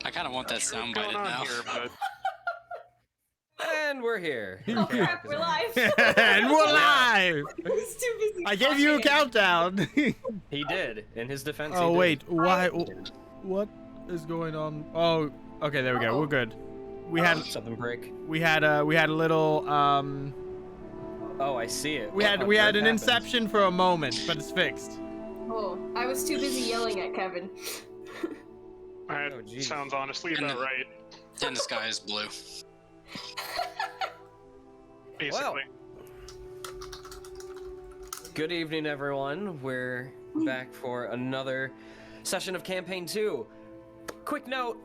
I kind of want that sound What's going bited on now. here, but And we're here. Oh crap, we're live. And we're live! I was too busy. I gave you a countdown. He did. In his defense, Oh he wait, did. why? What is going on? Oh, okay, there we go. We're good. We had Something break. we had a little Oh, I see it. we had What an happened? inception for a moment, but it's fixed. Oh, I was too busy yelling at Kevin. that Oh, geez. sounds honestly And about the- right. And the sky is blue. Basically. Good evening, everyone. We're back for another session of Campaign 2. Quick note,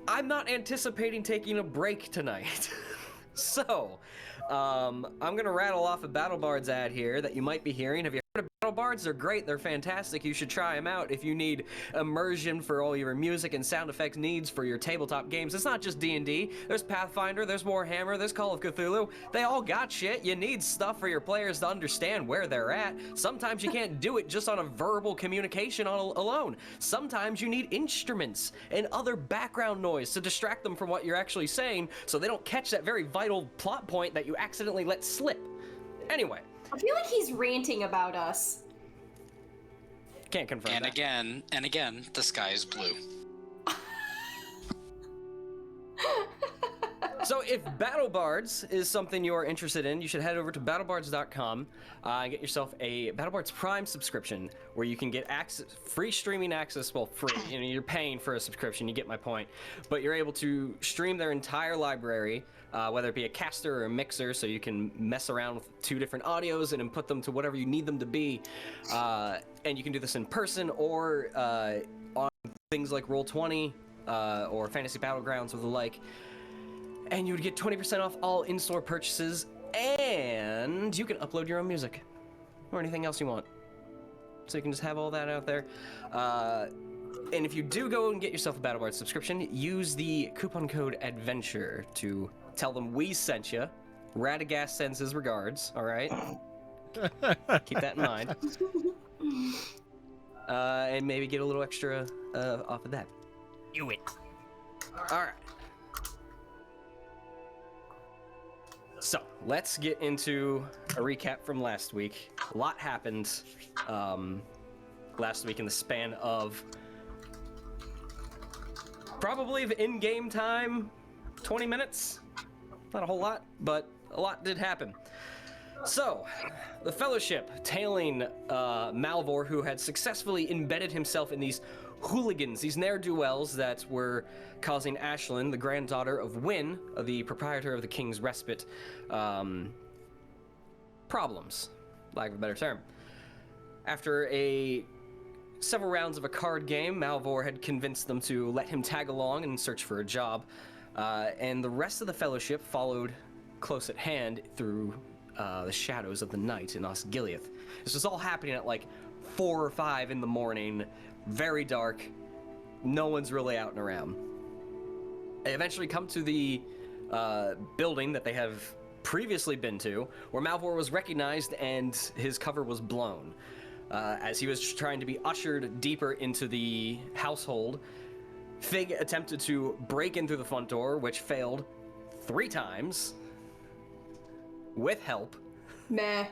I'm not anticipating taking a break tonight. So, I'm gonna rattle off a BattleBards ad here that you might be hearing. Have you heard of BattleBards? They're great, they're fantastic, you should try them out if you need immersion for all your music and sound effects needs for your tabletop games. It's not just D&D, there's Pathfinder, there's Warhammer, there's Call of Cthulhu. They all got shit. You need stuff for your players to understand where they're at. Sometimes you can't do it just on a verbal communication alone. Sometimes you need instruments and other background noise to distract them from what you're actually saying so they don't catch that very vital plot point that you accidentally let slip. Anyway, I feel like he's ranting about us. can't confirm And that. again, the sky is blue. So if BattleBards is something you're interested in, you should head over to battlebards.com and get yourself a BattleBards Prime subscription where you can get access, free streaming access, well, free, you know, you're paying for a subscription, you get my point, but you're able to stream their entire library, whether it be a caster or a mixer, so you can mess around with two different audios and input them to whatever you need them to be, and you can do this in person or on things like Roll20 or Fantasy Battlegrounds or the like. And you would get 20% off all in-store purchases, and you can upload your own music or anything else you want. So you can just have all that out there. And if you do go and get yourself a BattleBards subscription, use the coupon code ADVENTURE to tell them we sent you. Radagast sends his regards, all right? Keep that in mind. And maybe get a little extra off of that. Do it. All right. So, let's get into a recap from last week. A lot happened last week in the span of probably the in-game time, 20 minutes. Not a whole lot, but a lot did happen. So, the Fellowship, tailing Malvhor, who had successfully embedded himself in these hooligans, these ne'er-do-wells that were causing Ashlyn, the granddaughter of Wynn, the proprietor of the King's Respite, problems, lack of a better term. After several rounds of a card game, Malvhor had convinced them to let him tag along and search for a job, and the rest of the Fellowship followed close at hand through the shadows of the night in Osgiliath. This was all happening at like 4 or 5 in the morning, very dark, no one's really out and around. They eventually come to the building that they have previously been to, where Malvhor was recognized and his cover was blown. As he was trying to be ushered deeper into the household, Fig attempted to break in through the front door, which failed 3 times, with help. Meh.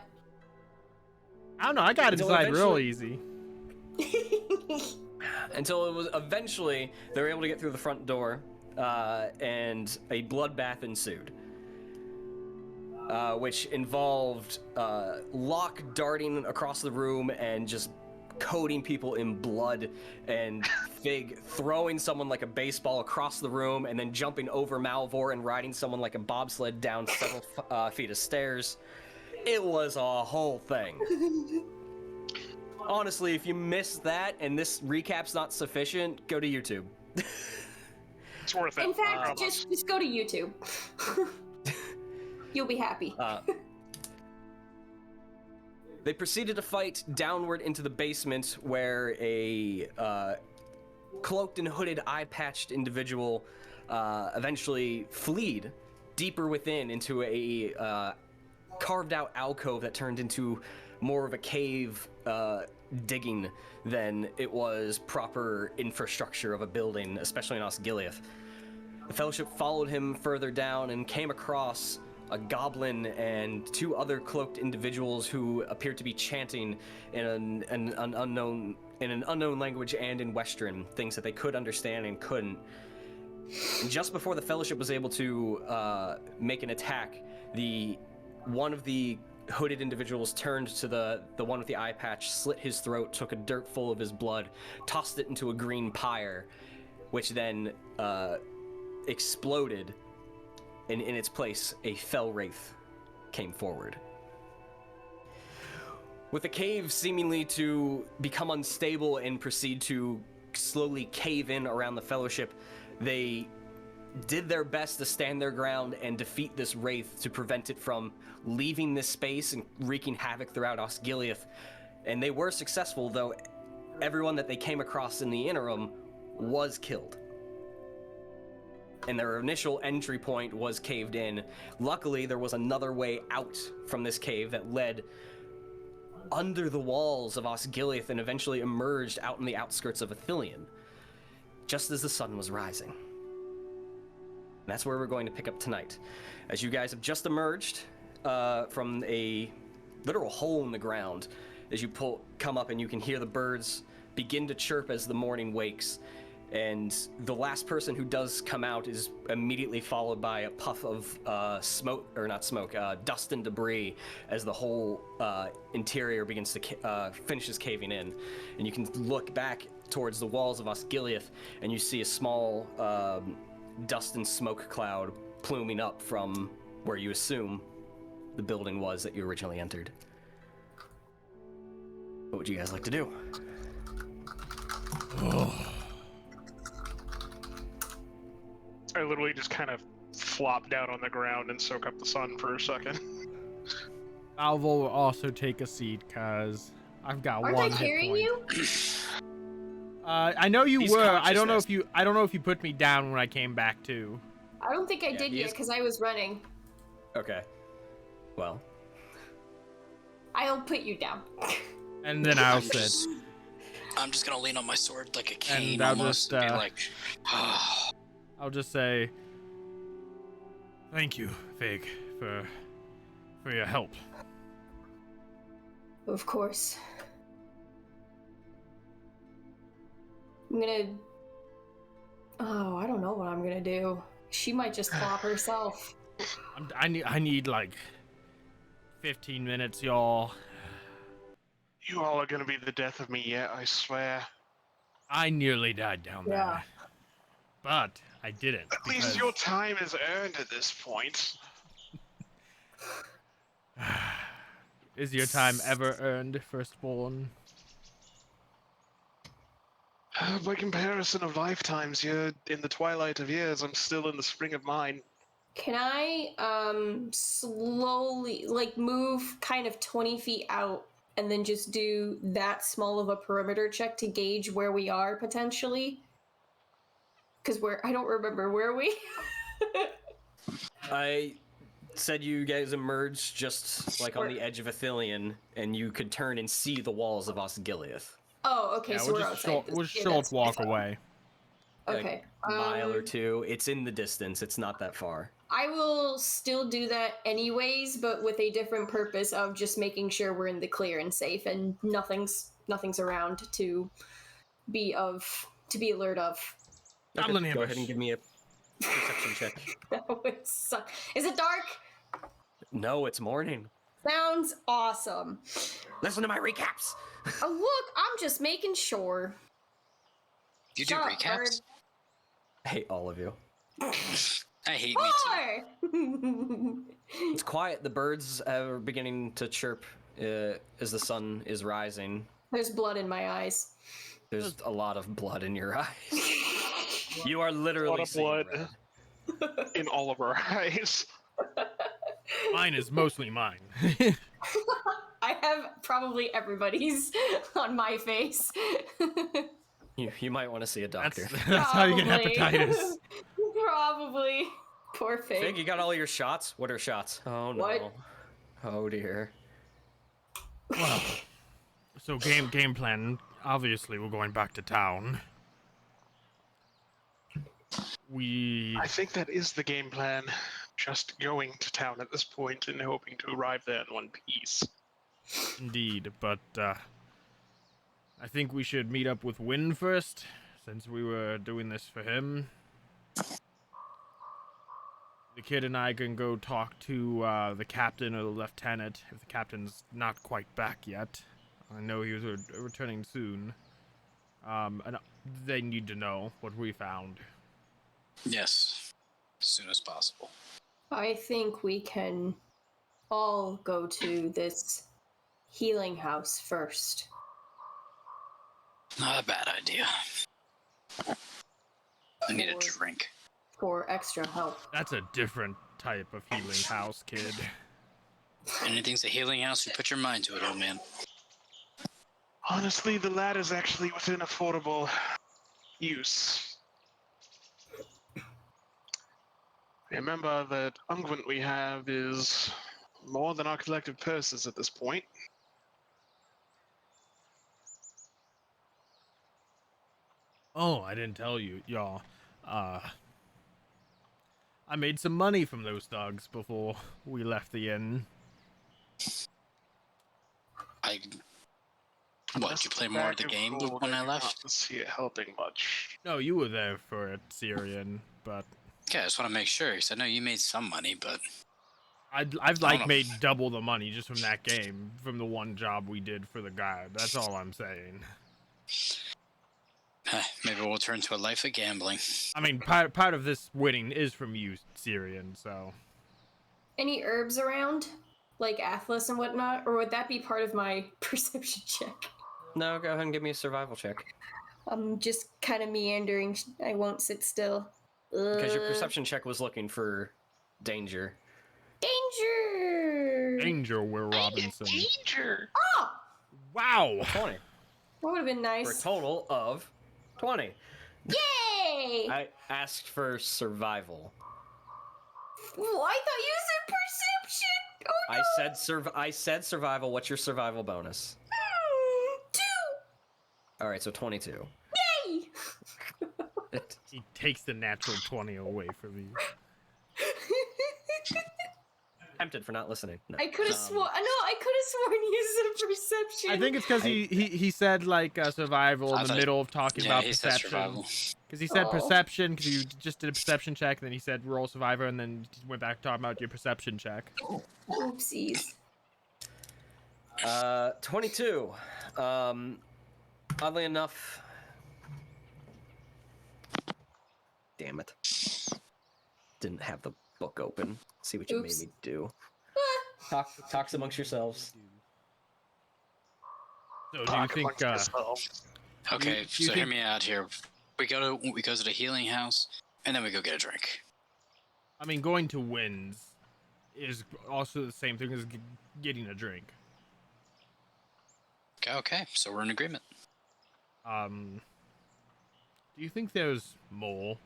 I don't know. I got Until inside real eventually- easy. Until it was eventually they were able to get through the front door, and a bloodbath ensued, which involved Locke darting across the room and just coating people in blood, and Fig throwing someone like a baseball across the room and then jumping over Malvhor and riding someone like a bobsled down several feet of stairs. It was a whole thing. Honestly, if you missed that and this recap's not sufficient, go to YouTube. It's worth it. In fact, Promise. just go to YouTube. You'll be happy. They proceeded to fight downward into the basement where a cloaked and hooded, eye-patched individual eventually fled deeper within into a carved-out alcove that turned into more of a cave digging than it was proper infrastructure of a building, especially in Osgiliath. The Fellowship followed him further down and came across a goblin and 2 other cloaked individuals who appeared to be chanting in an unknown language and in Western, things that they could understand and couldn't. And just before the Fellowship was able to make an attack, one of the hooded individuals turned to the one with the eye patch, slit his throat, took a dirt full of his blood, tossed it into a green pyre, which then exploded, and in its place, a Fell Wraith came forward. With the cave seemingly to become unstable and proceed to slowly cave in around the Fellowship, they did their best to stand their ground and defeat this Wraith to prevent it from leaving this space and wreaking havoc throughout Osgiliath. And they were successful, though everyone that they came across in the interim was killed. And their initial entry point was caved in. Luckily, there was another way out from this cave that led under the walls of Osgiliath and eventually emerged out in the outskirts of Athelion, just as the sun was rising. And that's where we're going to pick up tonight. As you guys have just emerged from a literal hole in the ground, as you come up and you can hear the birds begin to chirp as the morning wakes. And the last person who does come out is immediately followed by a puff of dust and debris as the whole interior begins to finishes caving in. And you can look back towards the walls of Osgiliath, and you see a small dust and smoke cloud pluming up from where you assume the building was that you originally entered. What would you guys like to do? I literally just kind of flop down on the ground and soak up the sun for a second. Malvhor will also take a seat because I've got Aren't one I hit carrying point. you? I know you He's were. I don't know consciousness. if you put me down when I came back too. I don't think I did he yet is- because I was running. Okay. Well, I'll put you down. And then I'll sit. I'm just gonna lean on my sword like a cane And I'll almost, just, and be like, I'll just say, thank you, Vig, for your help. Of course. I'm gonna... Oh, I don't know what I'm gonna do. She might just flop herself. I need like 15 minutes, y'all. You all are gonna be the death of me yet, I swear. I nearly died down Yeah. there, but I didn't. At least your time is earned at this point. Is your time ever earned, Firstborn? By comparison of lifetimes, you're in the twilight of years. I'm still in the spring of mine. Can I, slowly, like, move kind of 20 feet out and then just do that small of a perimeter check to gauge where we are, potentially? Because I don't remember, where are we? I said you guys emerged just like on the edge of Athelion, and you could turn and see the walls of Osgiliath. Oh, okay, Yeah, so we're just outside. we're Yeah, short that's walk fine. away. Okay. Like a mile or two. It's in the distance. It's not that far. I will still do that anyways, but with a different purpose of just making sure we're in the clear and safe, and nothing's around to be alert of. I'm gonna Go ahead and give me a perception check. That would suck. Is it dark? No, it's morning. Sounds awesome. Listen to my recaps. Oh look, I'm just making sure. you do Shut up, recaps? I hate all of you. I hate me too. More! It's quiet. The birds are beginning to chirp as the sun is rising. There's blood in my eyes. There's a lot of blood in your eyes. You are literally A lot of seeing blood red. in all of our eyes. Mine is mostly mine. I have probably everybody's on my face. You might want to see a doctor. That's how you get Probably. hepatitis. Probably. Poor Fig. Fig, you got all your shots? What are shots? Oh no. What? Oh dear. Well, So game plan. Obviously, we're going back to town. I think that is the game plan. Just going to town at this point and hoping to arrive there in one piece. Indeed, but I think we should meet up with Wynn first, since we were doing this for him. The kid and I can go talk to the captain or the lieutenant, if the captain's not quite back yet. I know he was returning soon. And they need to know what we found. Yes, as soon as possible. I think we can all go to this healing house first. Not a bad idea. I need a drink. For extra help. That's a different type of healing house, kid. Anything's a healing house, you put your mind to it, old man. Honestly, the lad is actually within affordable use. Remember that unguent we have is more than our collective purses at this point. Oh, I didn't tell you, y'all. I made some money from those thugs before we left the inn. What, did you play more of the game when I left? I see it helping much. No, you were there for it, Cirion, but... Okay, I just want to make sure, because I know you made some money, but... I've made double the money just from that game, from the one job we did for the guy. That's all I'm saying. Maybe we'll turn to a life of gambling. I mean, part of this winning is from you, Cirion, so... Any herbs around? Like Atlas and whatnot? Or would that be part of my perception check? No, go ahead and give me a survival check. I'm just kind of meandering. I won't sit still. Because your perception check was looking for danger. Danger! Danger, Will Robinson. Danger! Oh! Wow! 20. That would have been For a nice. total of 20. Yay! I asked for survival. Well, I thought you said perception! Oh no! I said survival. What's your survival bonus? 2! Alright, so 22. Yay! He takes the natural 20 away from you. Tempted for not listening. No. I could have sworn. No, I could have sworn you said perception. I think it's because he said, like, survival in the middle of talking about he said perception. survival. Because he said perception, because you just did a perception check, and then he said roll survivor, and then went back talking about your perception check. Oopsies. 22. Oddly enough... Damn it. Didn't have the book open. See what you Oops. made me do. Talks amongst yourselves. So do you think, Okay, do you so hear think- me out here. We go to the healing house, and then we go get a drink. I mean, going to Wynn's is also the same thing as getting a drink. Okay, so we're in agreement. Do you think there's more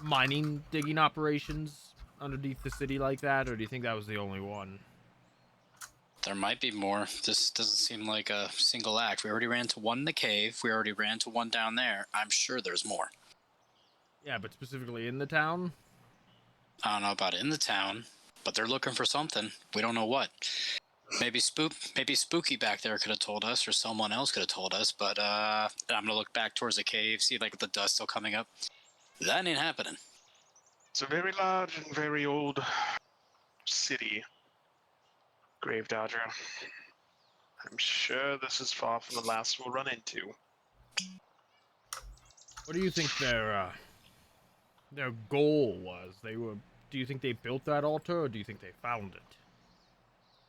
mining digging operations underneath the city like that, or do you think that was the only one? There might be more. This doesn't seem like a single act. We already ran to one in the cave. We already ran to one down there. I'm sure there's more. Yeah, but specifically in the town? I don't know about in the town, but they're looking for something. We don't know what. Maybe Spooky back there could have told us, or someone else could have told us, but I'm gonna look back towards the cave, see like the dust still coming up. That ain't happening. It's a very large and very old city, Grave Dodger. I'm sure this is far from the last we'll run into. What do you think their goal was? Do you think they built that altar, or do you think they found it?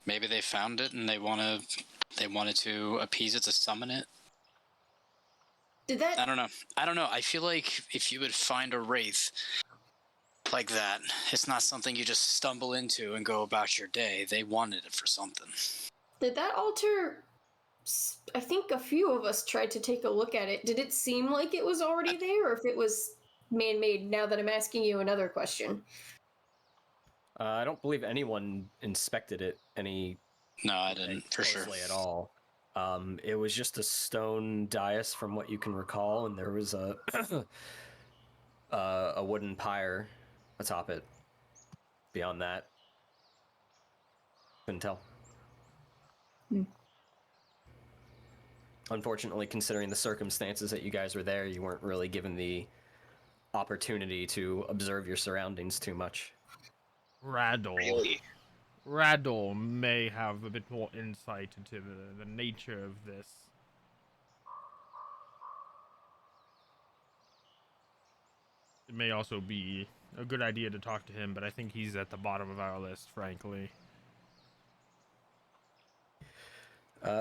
Maybe they found it and they wanted to appease it, to summon it. Did that? I don't know. I feel like if you would find a wraith like that, it's not something you just stumble into and go about your day. They wanted it for something. Did that altar? I think a few of us tried to take a look at it. Did it seem like it was already there, or if it was man-made? Now that I'm asking you another question. I don't believe anyone inspected it any No, I didn't, for sure. Closely at all. It was just a stone dais from what you can recall, and there was a a wooden pyre atop it. Beyond that, couldn't tell. Unfortunately, considering the circumstances that you guys were there, you weren't really given the opportunity to observe your surroundings too much. Raddle. Really? Raddle may have a bit more insight into the nature of this. It may also be a good idea to talk to him, but I think he's at the bottom of our list, frankly.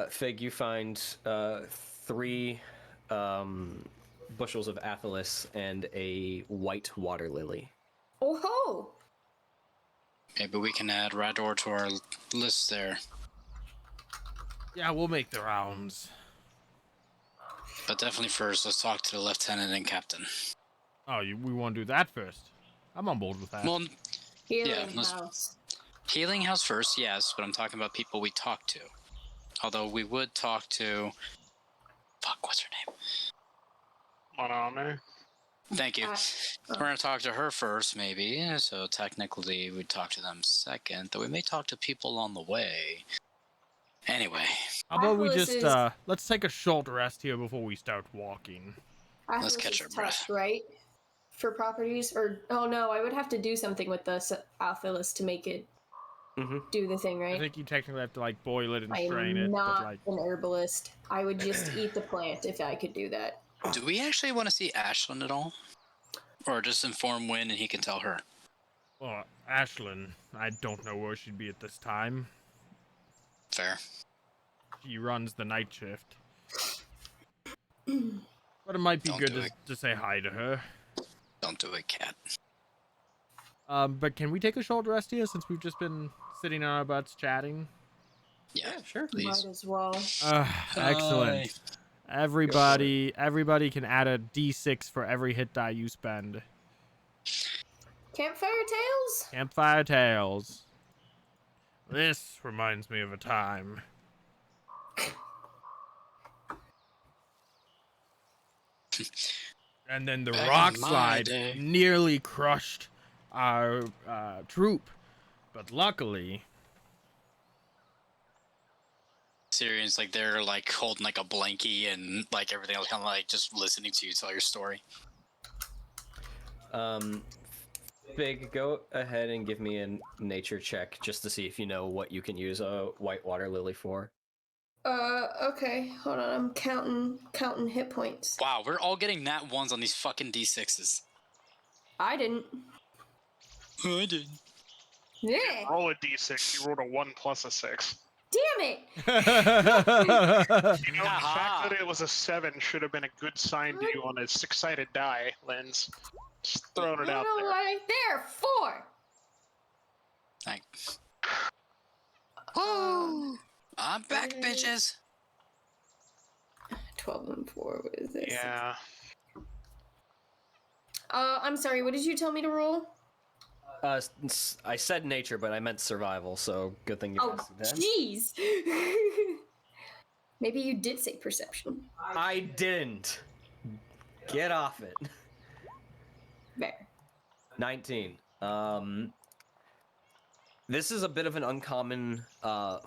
Fig, you find 3 bushels of athelis and a white water lily. Oh ho! Maybe we can add Rador to our list there. Yeah, we'll make the rounds. But definitely first, let's talk to the lieutenant and captain. Oh, we want to do that first? I'm on board with that. Well, Healing let's- house. healing house first, yes, but I'm talking about people we talk to. Although we would talk to... Fuck, what's her name? Moname. Thank you. We're going to talk to her first, maybe. So technically, we'd talk to them second. Though we may talk to people on the way. Anyway. How about we Atlas just, is- let's take a short rest here before we start walking. Let's Atlas catch is our breath. tough, right? For properties? Or, oh no, I would have to do something with the Atlas to make it do the thing, I right? think you technically have to, like, boil it and I strain it, am but, not like... an herbalist. I would just eat the plant if I could do that. Do we actually want to see Ashlyn at all? Or just inform Wynn and he can tell her? Well, Ashlyn, I don't know where she'd be at this time. Fair. She runs the night shift. But it might be Don't good do it. to say hi to her. Don't do it, cat. But can we take a short rest here since we've just been sitting on our butts chatting? Yeah, Sure. please. Might as well. Excellent. Everybody can add a d6 for every hit die you spend. Campfire tales? Campfire Tales. This reminds me of a time. And then the Back in rock my slide day. nearly crushed our troop. But luckily, Cirion's like they're like holding like a blankie and like everything else, kind of like just listening to you tell your story. Big, go ahead and give me a nature check just to see if you know what you can use a white water lily for. Okay. Hold on, I'm counting hit points. Wow, we're all getting nat ones on these fucking d6s. I didn't. I did. Yeah. Roll a d6. You rolled a 1 plus a 6. Damn it! You know, the Aha. fact that it was a 7 should have been a good sign to you on a 6-sided die, Lens. Just throwing it out there. Right there, 4. Thanks. Woo! I'm back, bitches. 12 and 4. What is this? Yeah. I'm sorry. What did you tell me to roll? I said nature, but I meant survival, so good thing you Oh, asked that. jeez. Maybe you did say perception. I didn't. Get off it. There. 19. This is a bit of an uncommon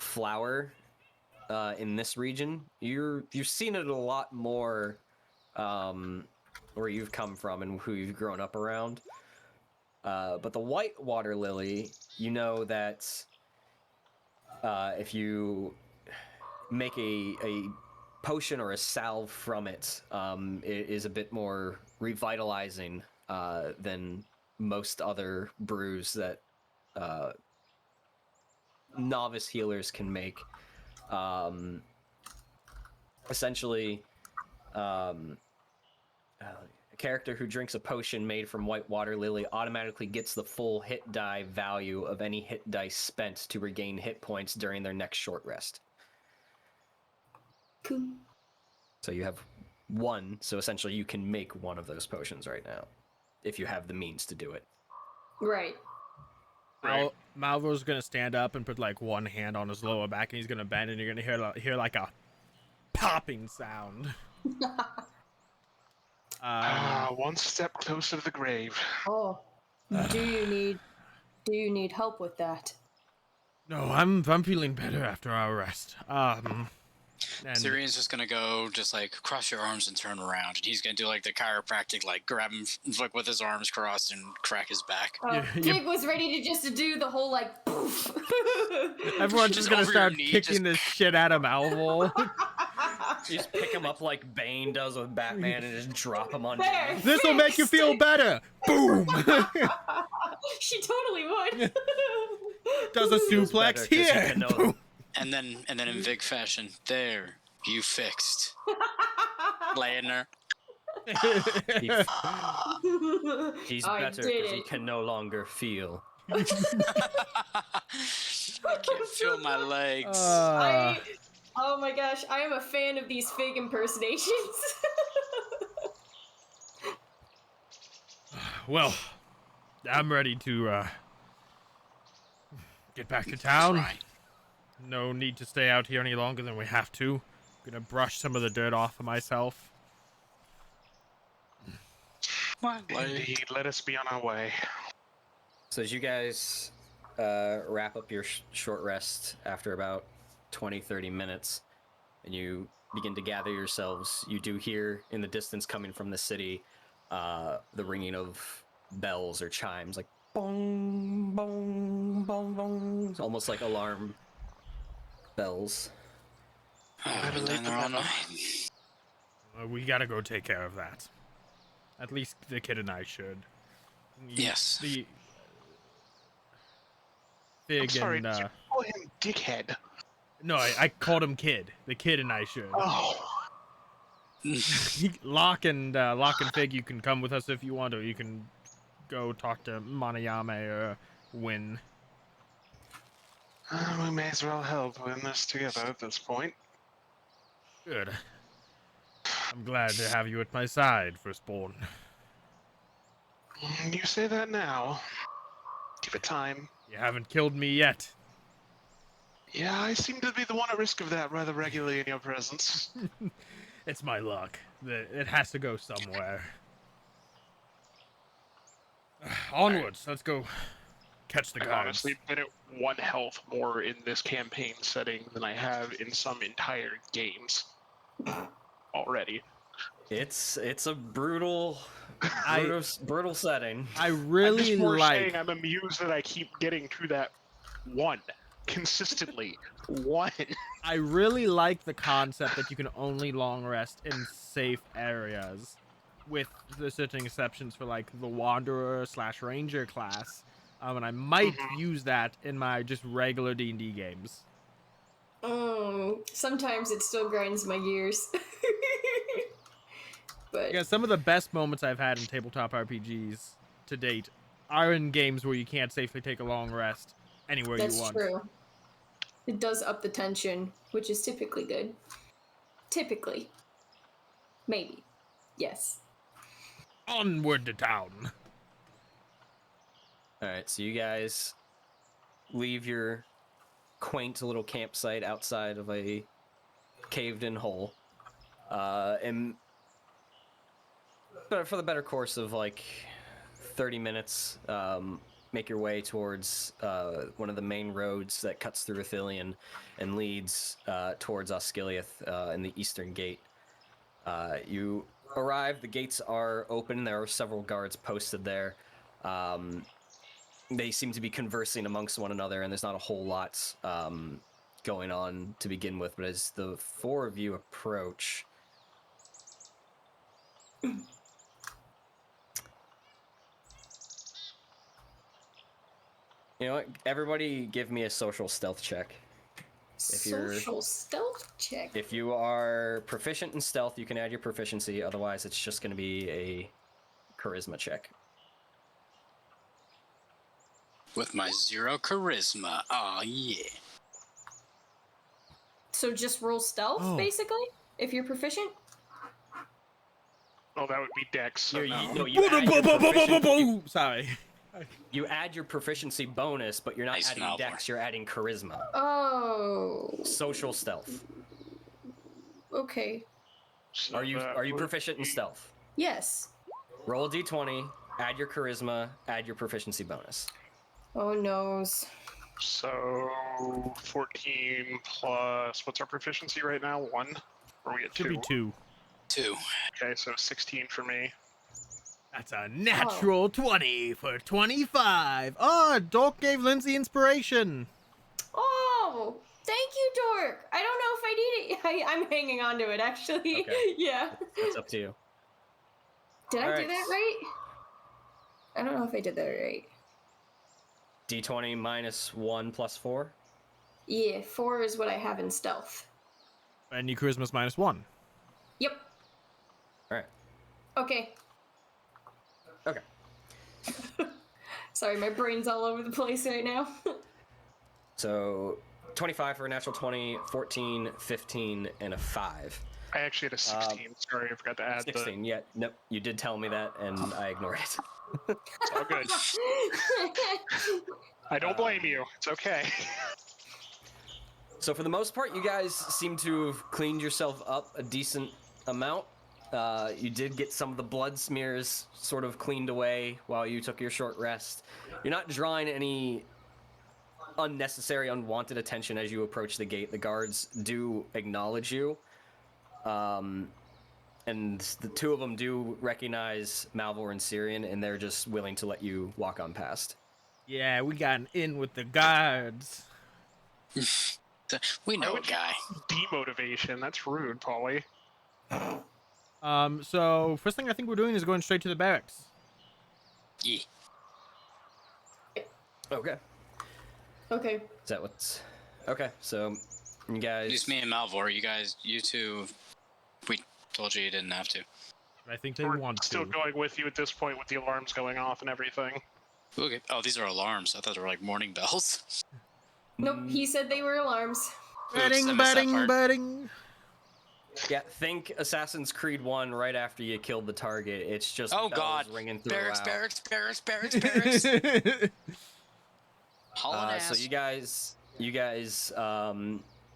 flower in this region. You've seen it a lot more where you've come from and who you've grown up around. But the white water lily, you know that if you make a potion or a salve from it, it is a bit more revitalizing than most other brews that novice healers can make. Essentially, a character who drinks a potion made from white water lily automatically gets the full hit die value of any hit dice spent to regain hit points during their next short rest. Cool. So you have one, so essentially you can make one of those potions right now, if you have the means to do it. Right. Right. Malvor's gonna stand up and put like one hand on his lower back, and he's gonna bend, and you're gonna hear like a popping sound. One step closer to the grave. Oh, do you need help with that? No, I'm feeling better after our rest. And Cirion's just gonna go, just like cross your arms and turn around, and he's gonna do like the chiropractic, like grab him like with his arms crossed and crack his back. Pig was ready to just do the whole like poof. everyone's just gonna over start your knee, kicking the shit out of Malvhor. You just pick him up like Bane does with Batman and just drop him on. There. This will make you feel better. Boom. She totally would. Does a suplex here. Boom. And then in Vig fashion, there, you fixed. Laying there. He's I better did because he it. can no longer feel. I can't feel my legs. Oh my gosh, I am a fan of these Fig impersonations. Well, I'm ready to get back to town. Right. No need to stay out here any longer than we have to. Gonna brush some of the dirt off of myself. Indeed, let us be on our way. So as you guys wrap up your short rest after about 20-30 minutes, and you begin to gather yourselves, you do hear in the distance coming from the city the ringing of bells or chimes, like bong, bong, bong, bong. It's almost like alarm bells. I've been down there all night. We gotta go take care of that. At least the kid and I should. Yes. The I'm Fig sorry, and did you call him dickhead? no, I called him kid. The kid and I should. Oh. Locke and Fig, you can come with us if you want, or you can go talk to Manayame or Win. We may as well help in this together at this point. Good. I'm glad to have you at my side, Firstborn. You say that now. Give it time. You haven't killed me yet. Yeah, I seem to be the one at risk of that rather regularly in your presence. It's my luck. It has to go somewhere. Onwards, let's go catch the I've guards. honestly been at 1 health more in this campaign setting than I have in some entire games already. It's a brutal setting. I I'm really just more like. saying I'm amused that I keep getting to that 1 consistently. 1. I really like the concept that you can only long rest in safe areas, with the certain exceptions for like the Wanderer/Ranger class. And I might use that in my just regular D&D games. Sometimes it still grinds my gears. But Yeah, some of the best moments I've had in tabletop RPGs to date are in games where you can't safely take a long rest anywhere that's you want. true. It does up the tension, which is typically good. Typically. Maybe. Yes. Onward to town. Alright, so you guys leave your quaint little campsite outside of a caved-in hole. And but for the better course of like 30 minutes, make your way towards one of the main roads that cuts through Athelion and leads towards Osgiliath in the eastern gate. You arrive, the gates are open, there are several guards posted there. They seem to be conversing amongst one another, and there's not a whole lot going on to begin with, but as the 4 of you approach, you know what? Everybody give me a social stealth check. Social stealth check. If you are proficient in stealth, you can add your proficiency. Otherwise, it's just going to be a charisma check. With my 0 charisma. Oh yeah. So just roll stealth, basically, if you're proficient. Oh, that would be Dex. So no. You add your proficiency. Sorry. You add your proficiency bonus, but you're not Nice, adding Malvhor. dex, you're adding charisma. Oh. Social stealth. Okay. So Are you that proficient in would be- stealth? Yes. Roll a d20, add your charisma, add your proficiency bonus. Oh noes. So 14 plus, what's our proficiency right now? 1? Or are we at Should 2? be 2. 2. Okay, so 16 for me. That's a natural 20 for 25. Oh, Dork gave Lindsay inspiration. Oh, thank you, Dork. I don't know if I need it. I'm hanging on to it, actually. Okay. Yeah. That's up to you. Did I do Alright. that right? I don't know if I did that right. D20 minus 1 plus 4. Yeah, 4 is what I have in stealth. And your charisma's -1. Yep. Alright. Okay. Okay. Sorry, my brain's all over the place right now. So 25 for a natural 20, 14, 15, and a 5. I actually had a 16. Sorry, I forgot to add 16, yeah. Nope, you did tell me that, and I ignored it. It's all good. I don't blame you. It's okay. So for the most part, you guys seem to have cleaned yourself up a decent amount. You did get some of the blood smears sort of cleaned away while you took your short rest. You're not drawing any unnecessary, unwanted attention as you approach the gate. The guards do acknowledge you. And the two of them do recognize Malvhor and Cirion, and they're just willing to let you walk on past. Yeah, we got an in with the guards. We know a would you- guy. Demotivation. That's rude, Polly. So first thing I think we're doing is going straight to the barracks. Yeah. Okay. Okay. Is that what's... Okay, so you guys... At least me and Malvhor, you two, we told you didn't have to. I think they We're want still to. going with you at this point with the alarms going off and everything. Okay. Oh, these are alarms. I thought they were like morning bells. Nope, he said they were alarms. Oops, I Betting, missed that betting, part. betting. Yeah, think Assassin's Creed 1 right after you killed the target. It's just Oh bells God! ringing Barracks, throughout. barracks. Hauling ass. So you guys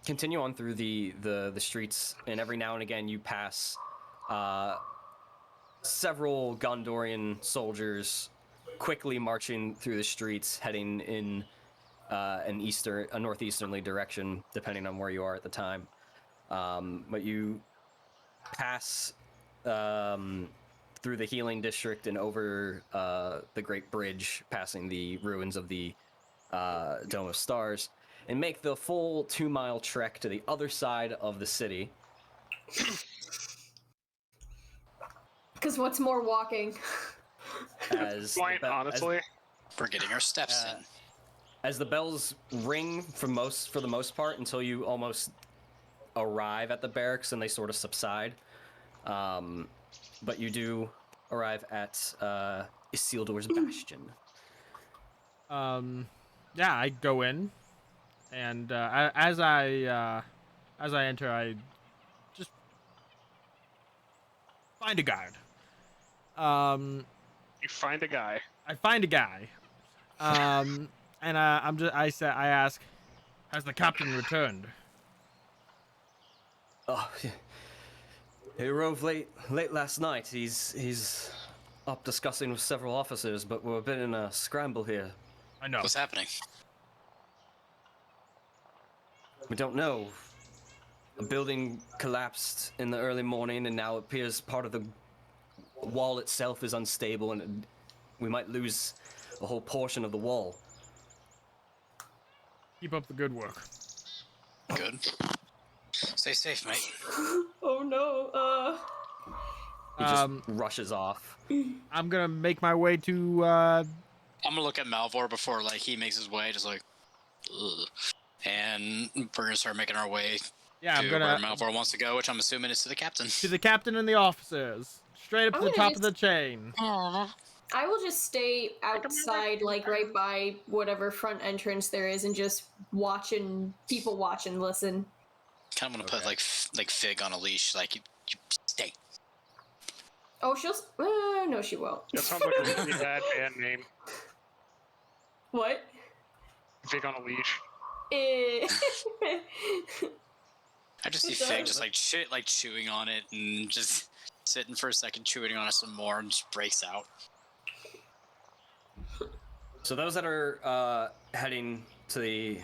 continue on through the streets, and every now and again you pass several Gondorian soldiers quickly marching through the streets, heading in a northeasterly direction, depending on where you are at the time. But you pass through the healing district and over the Great Bridge, passing the ruins of the Dome of Stars, and make the full 2-mile trek to the other side of the city. Because what's more walking? As the Point, honestly. We're getting our steps in. as the bells ring for the most part until you almost arrive at the barracks and they sort of subside. But you do arrive at Isildur's Bastion. Yeah, I go in, and as I enter, I just find a guard. You find a guy. I find a guy, and I ask, has the captain returned? Oh, he arrived late last night. He's up discussing with several officers, but we're a bit in a scramble here. I know. What's happening? We don't know. A building collapsed in the early morning, and now it appears part of the wall itself is unstable, and we might lose a whole portion of the wall. Keep up the good work. Good. Stay safe, mate. Oh no, He just rushes off. I'm gonna make my way to. I'm gonna look at Malvhor before like he makes his way, just like, ugh. And we're gonna start making our way Yeah, to I'm where gonna Malvhor wants to go, which I'm assuming is to the captain. to the captain and the officers, straight up I'm to the gonna top of the chain. I will just stay outside, like right by whatever front entrance there is, and just people watch and listen. Kind of want to put like Fig on a leash, like you stay. Oh, no, she won't. That sounds like a really bad band name. What? Vig on a leash. Eh. I just see Fig just like chewing on it and just sitting for a second, chewing on it some more, and just breaks out. So those that are heading to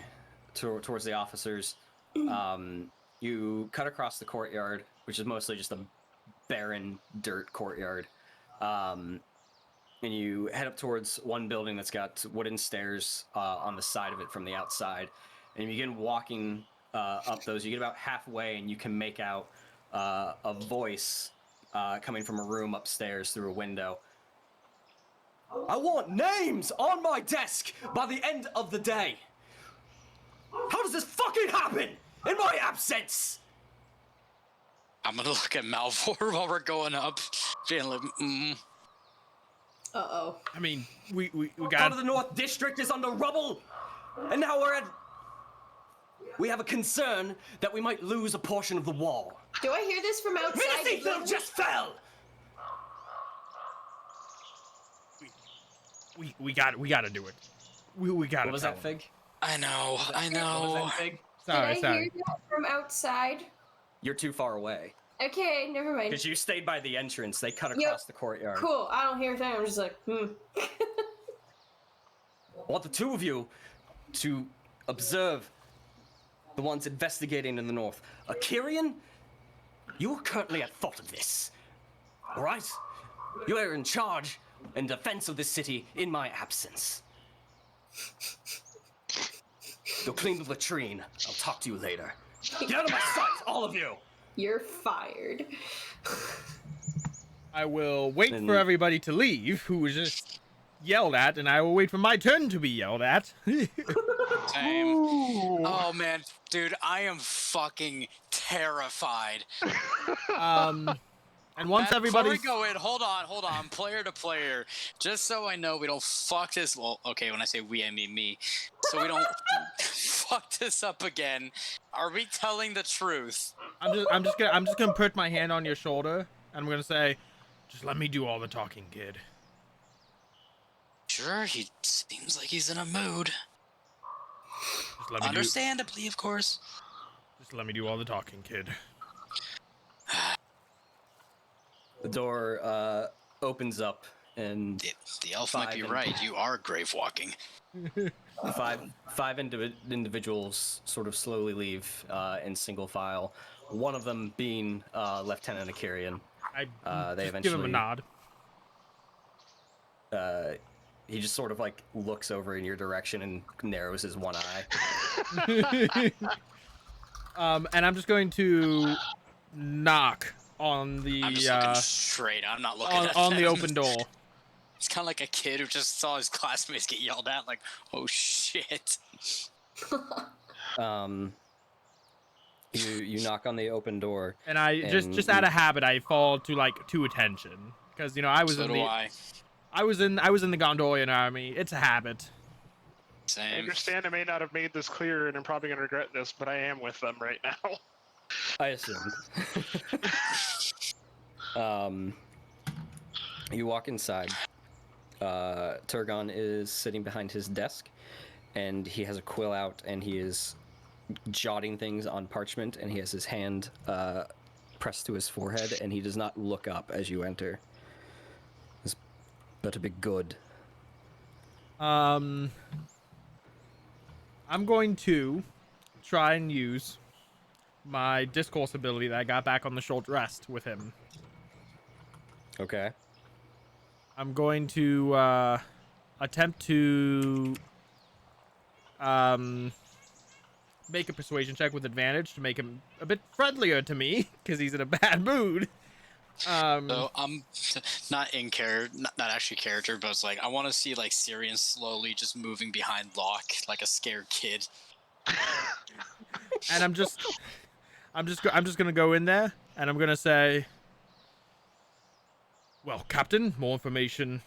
towards the officers, you cut across the courtyard, which is mostly just a barren dirt courtyard, and you head up towards one building that's got wooden stairs on the side of it from the outside, and you begin walking up those. You get about halfway, and you can make out a voice coming from a room upstairs through a window. I want names on my desk by the end of the day. How does this fucking happen in my absence? I'm gonna look at Malvhor while we're going up, being like, Uh-oh. I mean, we Part got. of the North District is under rubble, and now we have a concern that we might lose a portion of the wall. Do I hear this from outside? Many things just fell. We got to do it. We got to. What was that, Fig? I know. What was that, Fig? Sorry, Did I sorry. hear that from outside? You're too far away. Okay, never mind. Because you stayed by the entrance. They cut across the courtyard. Cool. I don't hear a thing. I'm just like, I want the two of you to observe the ones investigating in the north. Cirion, you are currently at fault of this. Alright? You are in charge and defense of this city in my absence. Go clean the latrine. I'll talk to you later. Get out of my sight, all of you! You're fired. I will wait And- for everybody to leave who was just yelled at, and I will wait for my turn to be yelled at. Same. Oh man, dude, I am fucking terrified. And once Before everybody, we go in, hold on, player to player, just so I know we don't fuck this. Well, okay, when I say we, I mean me. So we don't fuck this up again. Are we telling the truth? I'm just gonna put my hand on your shoulder, and I'm gonna say, just let me do all the talking, kid. Sure, he seems like he's in a mood. Just let me Understandably, of course. just let me do all the talking, kid. The door opens up, and The elf might be Five right. You are grave walking. five individuals sort of slowly leave in single file. One of them being Lieutenant Cirion. They Just give him a eventually- nod. He just sort of like looks over in your direction and narrows his one eye. And I'm just going to knock on the I'm just looking straight. I'm not looking at on the them. open door. It's kind of like a kid who just saw his classmates get yelled at, like, oh shit. You knock on the open door. And I just out of habit, I fall to attention because I was So in do the I was in the Gondorian army. It's a habit. I Same. understand I may not have made this clear, and I'm probably going to regret this, but I am with them right now. I assumed. You walk inside. Turgon is sitting behind his desk, and he has a quill out, and he is jotting things on parchment, and he has his hand pressed to his forehead, and he does not look up as you enter. This better be good. I'm going to try and use my discourse ability that I got back on the short rest with him. Okay. I'm going to attempt to make a persuasion check with advantage to make him a bit friendlier to me because he's in a bad mood. So I'm not in character, not actually character, but it's like I want to see like Cirion slowly just moving behind Locke like a scared kid. And I'm just gonna go in there and I'm gonna say, well, Captain, more information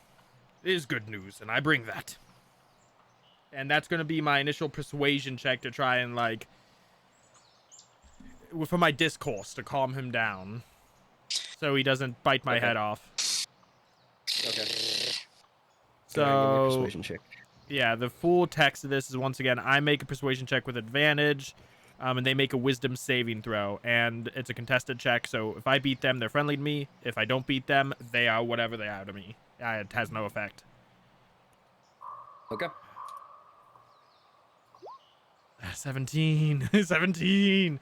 is good news, and I bring that. And that's gonna be my initial persuasion check to try and for my discourse to calm him down, so he doesn't bite my head off. Okay. Go ahead and give me a So persuasion check. Yeah, the full text of this is, once again, I make a persuasion check with advantage, and they make a wisdom saving throw, and it's a contested check, so if I beat them, they're friendly to me. If I don't beat them, they are whatever they are to me. It has no effect. Okay. 17. 17.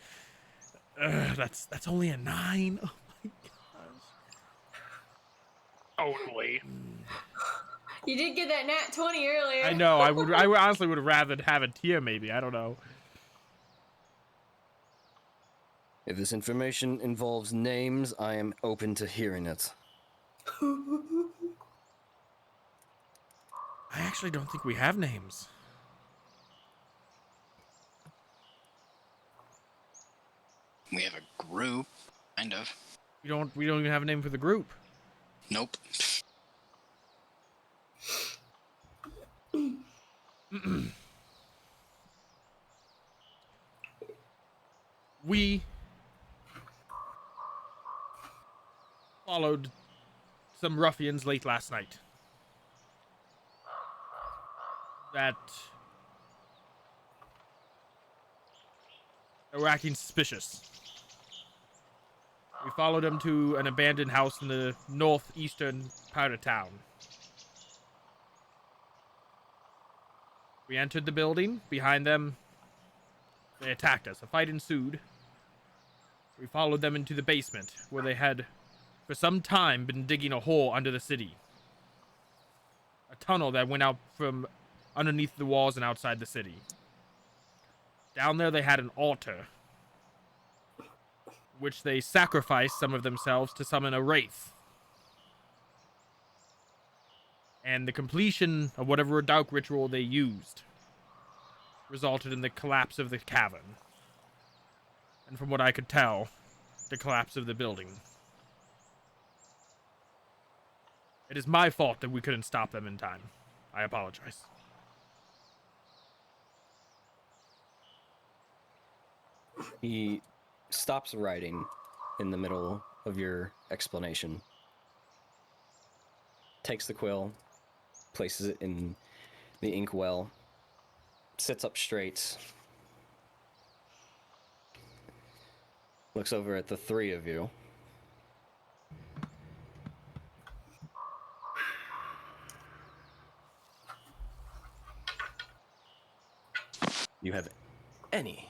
That's only a 9. Oh my gosh. Only. You did get that nat 20 earlier. I know. I honestly would have rather have a tier, maybe. I don't know. If this information involves names, I am open to hearing it. I actually don't think we have names. We have a group, kind of. We don't even have a name for the group. Nope. We followed some ruffians late last night that were acting suspicious. We followed them to an abandoned house in the northeastern part of town. We entered the building. Behind them, they attacked us. A fight ensued. We followed them into the basement, where they had, for some time, been digging a hole under the city. A tunnel that went out from underneath the walls and outside the city. Down there they had an altar, which they sacrificed some of themselves to summon a wraith. And the completion of whatever dark ritual they used resulted in the collapse of the cavern. And from what I could tell, the collapse of the building. It is my fault that we couldn't stop them in time. I apologize. He stops writing in the middle of your explanation. Takes the quill, places it in the inkwell, sits up straight, looks over at the three of you. You have any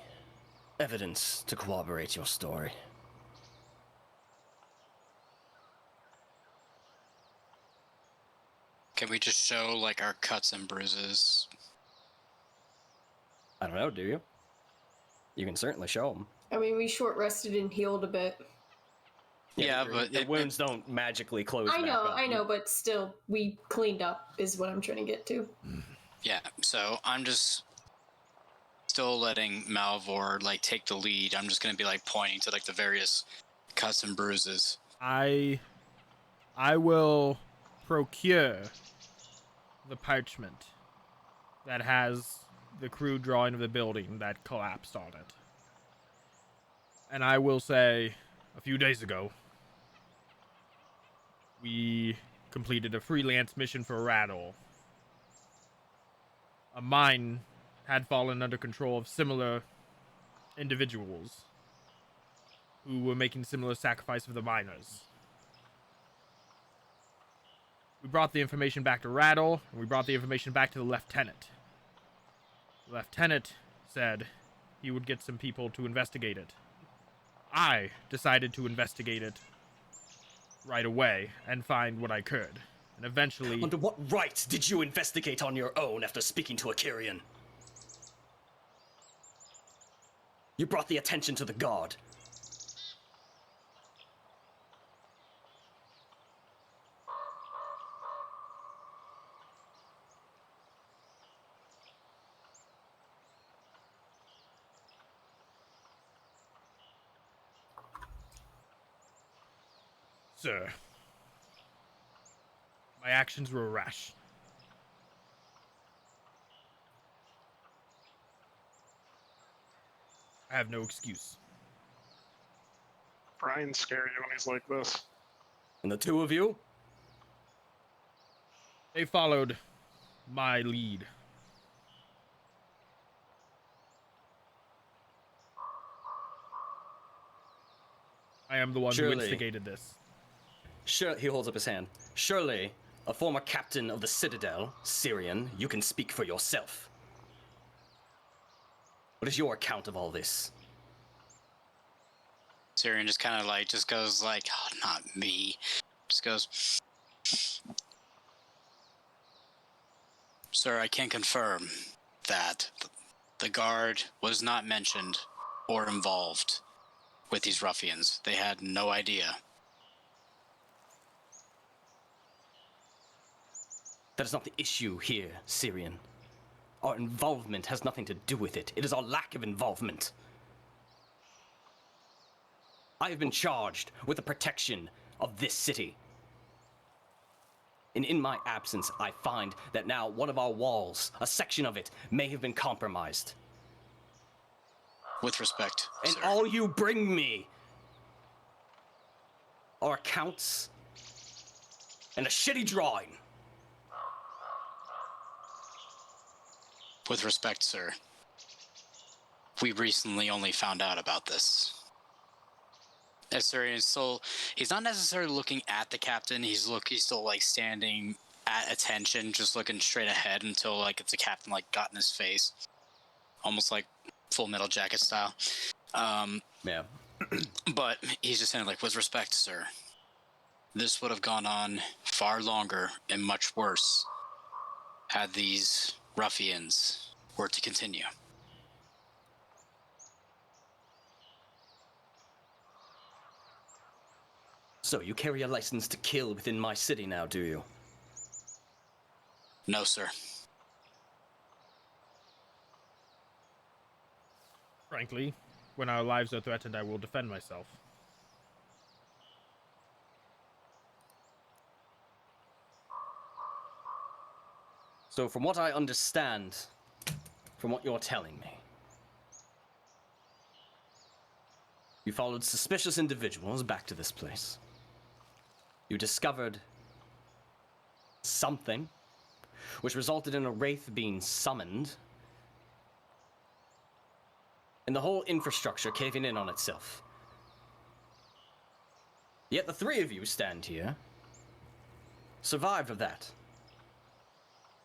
evidence to corroborate your story? Can we just show, like, our cuts and bruises? I don't know, do you? You can certainly show them. I mean, we short rested and healed a bit. Yeah, but the wounds don't magically close. I know, back up. but still, we cleaned up, is what I'm trying to get to. Yeah, so I'm just still letting Malvhor, like, take the lead. I'm just gonna be, like, pointing to, like, the various cuts and bruises. I will procure the parchment that has the crude drawing of the building that collapsed on it. And I will say, a few days ago, we completed a freelance mission for Rattle. A mine had fallen under control of similar individuals who were making similar sacrifice for the miners. We brought the information back to Rattle, and we brought the information back to the lieutenant. The lieutenant said he would get some people to investigate it. I decided to investigate it right away and find what I could. And eventually... Under what right did you investigate on your own after speaking to a Cirion? You brought the attention to the god. Sir, my actions were rash. I have no excuse. Brian's scary when he's like this. And the two of you? They followed my lead. I am the one who Surely. instigated this. Sure, he holds up his hand. Surely, a former captain of the Citadel, Cirion, you can speak for yourself. What is your account of all this? Cirion just kind of like, just goes like, oh, not me. Just goes, sir, I can confirm that the guard was not mentioned or involved with these ruffians. They had no idea. That is not the issue here, Cirion. Our involvement has nothing to do with it. It is our lack of involvement. I have been charged with the protection of this city. And in my absence, I find that now one of our walls, a section of it, may have been compromised. With respect, And sir. all you bring me are accounts and a shitty drawing. With respect, sir. We recently only found out about this. As Cirion is still, he's not necessarily looking at the captain. He's still like standing at attention, just looking straight ahead until like it's the captain like got in his face, almost like Full Metal Jacket style. Yeah. But he's just saying like, with respect, sir, this would have gone on far longer and much worse had these ruffians were to continue. So you carry a license to kill within my city now, do you? No, sir. Frankly, when our lives are threatened, I will defend myself. So from what I understand, from what you're telling me, you followed suspicious individuals back to this place. You discovered something, which resulted in a wraith being summoned, and the whole infrastructure caving in on itself. Yet the three of you stand here, survived of that.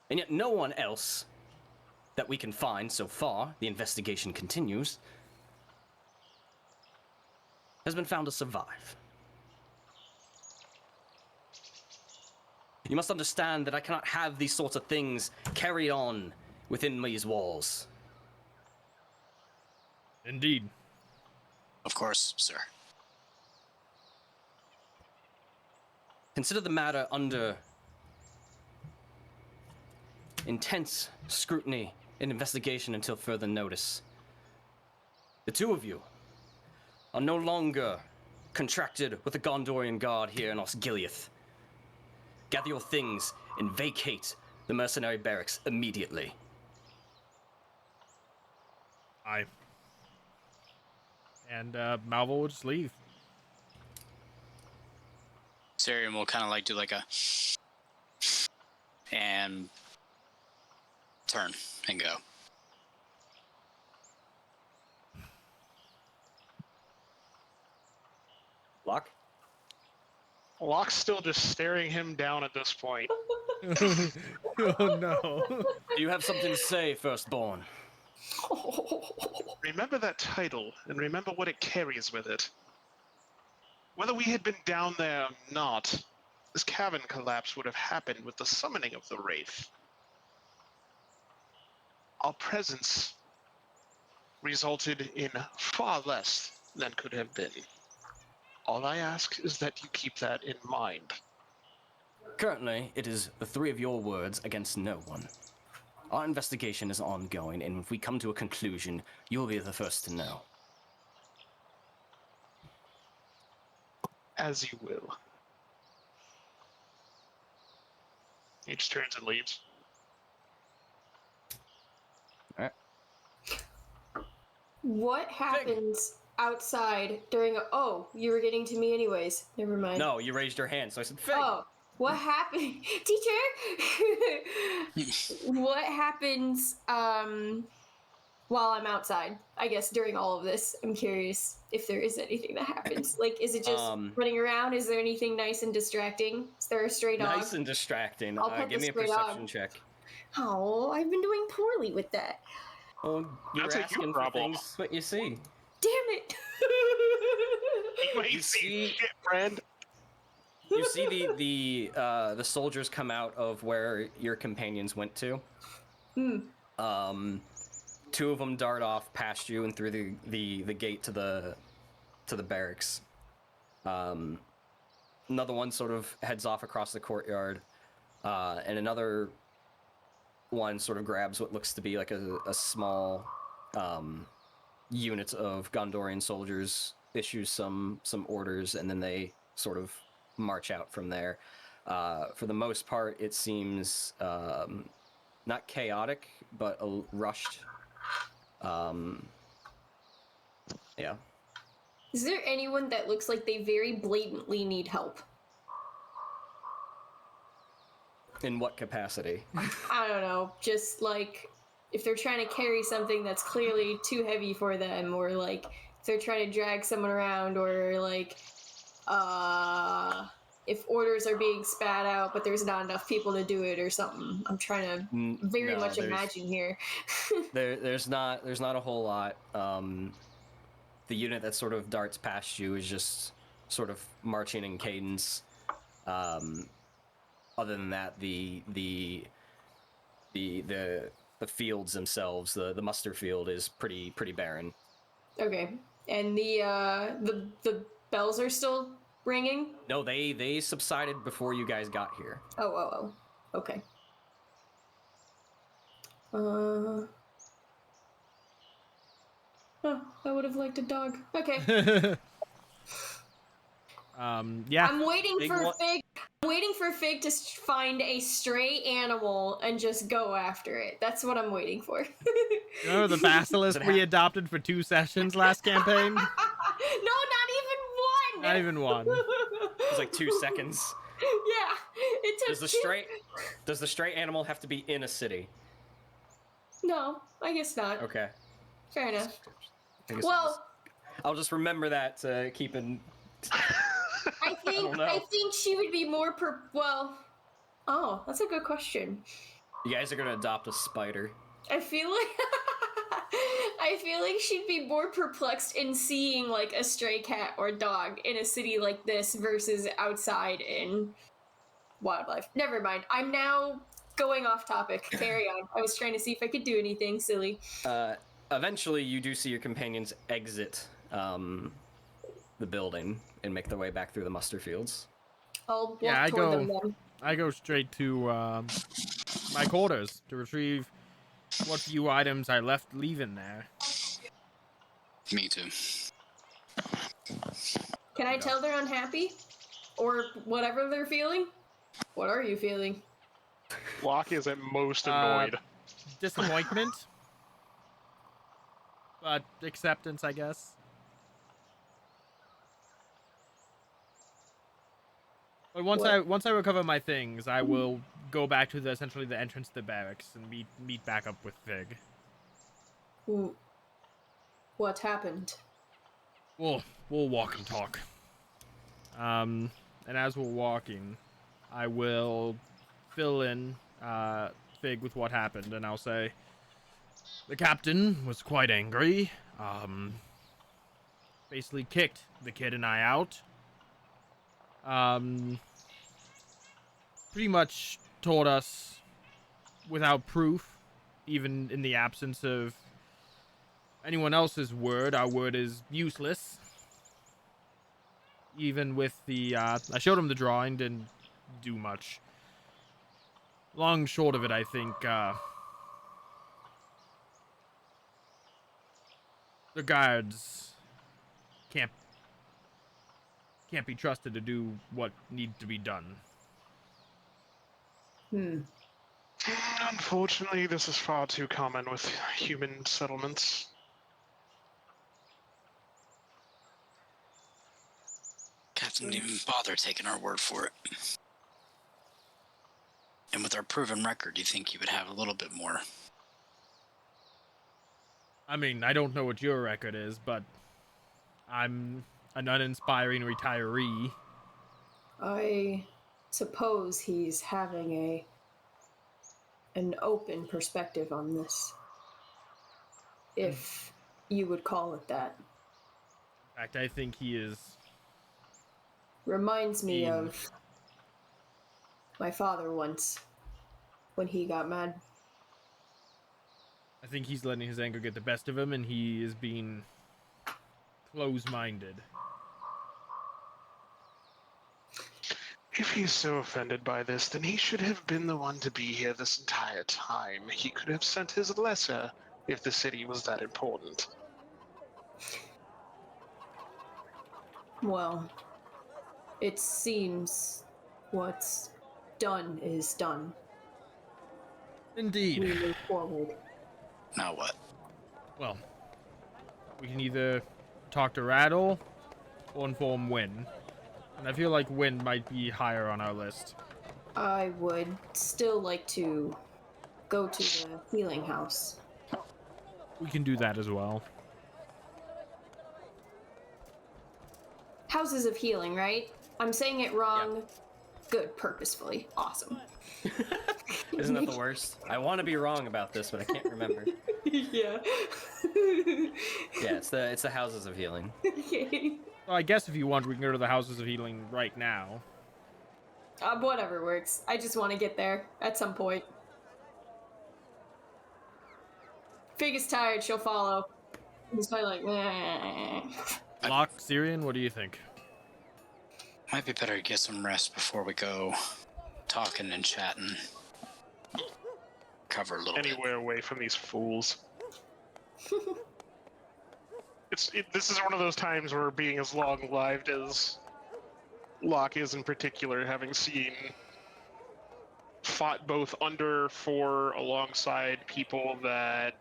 And yet no one else that we can find so far, the investigation continues, has been found to survive. You must understand that I cannot have these sorts of things carried on within these walls. Indeed. Of course, sir. Consider the matter under intense scrutiny and investigation until further notice. The two of you are no longer contracted with the Gondorian Guard here in Osgiliath. Gather your things and vacate the mercenary barracks immediately. Aye. And Malvhor will just leave. Cirion will kind of like do like a and turn and go. Locke? Locke's still just staring him down at this point. Oh no. Do you have something to say, Firstborn? Remember that title, and remember what it carries with it. Whether we had been down there or not, this cavern collapse would have happened with the summoning of the Wraith. Our presence resulted in far less than could have been. All I ask is that you keep that in mind. Currently, it is the three of your words against no one. Our investigation is ongoing, and if we come to a conclusion, you'll be the first to know. As you will. He just turns and leaves. Alright. What happens outside during a... Oh, you were getting to me anyways. Never mind. No, you raised your hand, so I said, Fig! Oh, what happened? Teacher! What happens, while I'm outside. I guess during all of this, I'm curious if there is anything that happens. Like, is it just running around? Is there anything nice and distracting? Is there a stray dog? Nice and distracting. I'll pet Give the me a stray perception dog. check. Oh, I've been doing poorly with that. Well, you're That's a you asking for problem. things what you see. Damn it! You ain't seen shit, friend. You see the soldiers come out of where your companions went to. Two of them dart off past you and through the gate to the barracks. Another one sort of heads off across the courtyard, and another one sort of grabs what looks to be like a small unit of Gondorian soldiers, issues some orders, and then they sort of march out from there. For the most part, it seems not chaotic, but rushed. Yeah. Is there anyone that looks like they very blatantly need help? In what capacity? I don't know. Just like if they're trying to carry something that's clearly too heavy for them, or like if they're trying to drag someone around, or like if orders are being spat out but there's not enough people to do it or something. I'm trying to very much imagine here. There's not a whole lot. The unit that sort of darts past you is just sort of marching in cadence. Other than that, the fields themselves, the muster field is pretty barren. Okay, and the bells are still ringing? No, they subsided before you guys got here. Oh. Okay. Oh, I would have liked a dog. Okay. Yeah. I'm waiting for Fig. I'm waiting for Fig to find a stray animal and just go after it. That's what I'm waiting for. Remember the basilisk we adopted for 2 sessions last campaign? No, not even one. Not even one. It was like 2 seconds. Yeah, it took. Does the stray animal have to be in a city? No, I guess not. Okay. Fair enough. Well, I'll just remember that to keep in. I think she would be more oh, that's a good question. You guys are gonna adopt a spider. I feel like she'd be more perplexed in seeing like a stray cat or dog in a city like this versus outside in wildlife. Never mind. I'm now going off topic. Carry on. I was trying to see if I could do anything silly. Eventually, you do see your companions exit the building and make their way back through the muster fields. I'll walk toward them then. I go straight to my quarters to retrieve what few items I left leaving there. Me too. Can I tell they're unhappy? Or whatever they're feeling? What are you feeling? Locke is at most annoyed. Disappointment. But acceptance, I guess. But once I recover my things, I will go back to essentially the entrance to the barracks and meet back up with Vig. What happened? We'll walk and talk. And as we're walking, I will fill in Vig with what happened, and I'll say the captain was quite angry. Basically kicked the kid and I out. Pretty much told us without proof, even in the absence of anyone else's word, our word is useless. Even with the, I showed him the drawing, didn't do much. Long and short of it, I think, the guards can't be trusted to do what needs to be done. Unfortunately, this is far too common with human settlements. Captain didn't even bother taking our word for it. And with our proven record, you think you would have a little bit more I mean, I don't know what your record is, but I'm an uninspiring retiree. I suppose he's having an open perspective on this, if you would call it that. In fact, I think he is. Reminds me of my father once, when he got mad. I think he's letting his anger get the best of him, and he is being close-minded. If he's so offended by this, then he should have been the one to be here this entire time. He could have sent his lesser if the city was that important. Well, it seems what's done is done. Indeed. We move forward. Now what? Well, we can either talk to Rattle or inform Wynn. And I feel like Wynn might be higher on our list. I would still like to go to the healing house. We can do that as well. Houses of healing, right? I'm saying it wrong. Yeah. Good, purposefully. Awesome. Isn't that the worst? I want to be wrong about this, but I can't remember. Yeah. Yeah, it's the Houses of Healing. Okay. Well, I guess if you want, we can go to the Houses of Healing right now. Whatever works. I just want to get there at some point. Fig is tired, she'll follow. He's probably like, nah. Locke, Cirion, what do you think? Might be better to get some rest before we go talking and chatting. Cover a little Anywhere away from these fools. This is one of those times where being as long-lived as Locke is in particular, having seen fought both under, for, alongside people that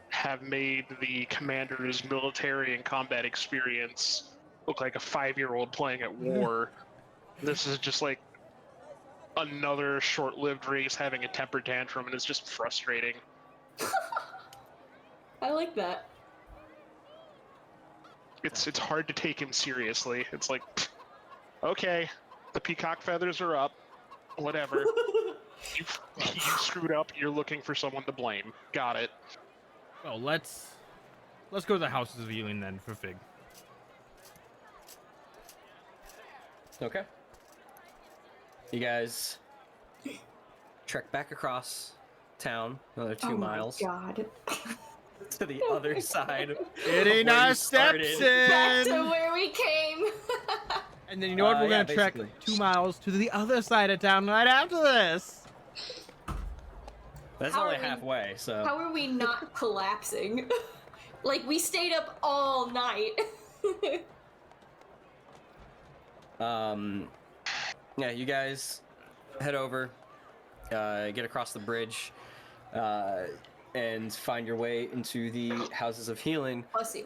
have made the commander's military and combat experience look like a 5-year-old playing at war. This is just like another short-lived race having a temper tantrum, and it's just frustrating. I like that. It's hard to take him seriously. It's like, okay, the peacock feathers are up, whatever. you screwed up, you're looking for someone to blame. Got it. Well, let's go to the Houses of Healing then for Fig. Okay. You guys trek back across town, another 2 miles. Oh my god. To the other side. Getting our steps in! Back to where we came! And then you know what? We're gonna trek 2 miles to the other side of town right after this. That's only halfway, so. How are we not collapsing? Like, we stayed up all night. Yeah, you guys head over, get across the bridge, and find your way into the Houses of Healing. Bless you.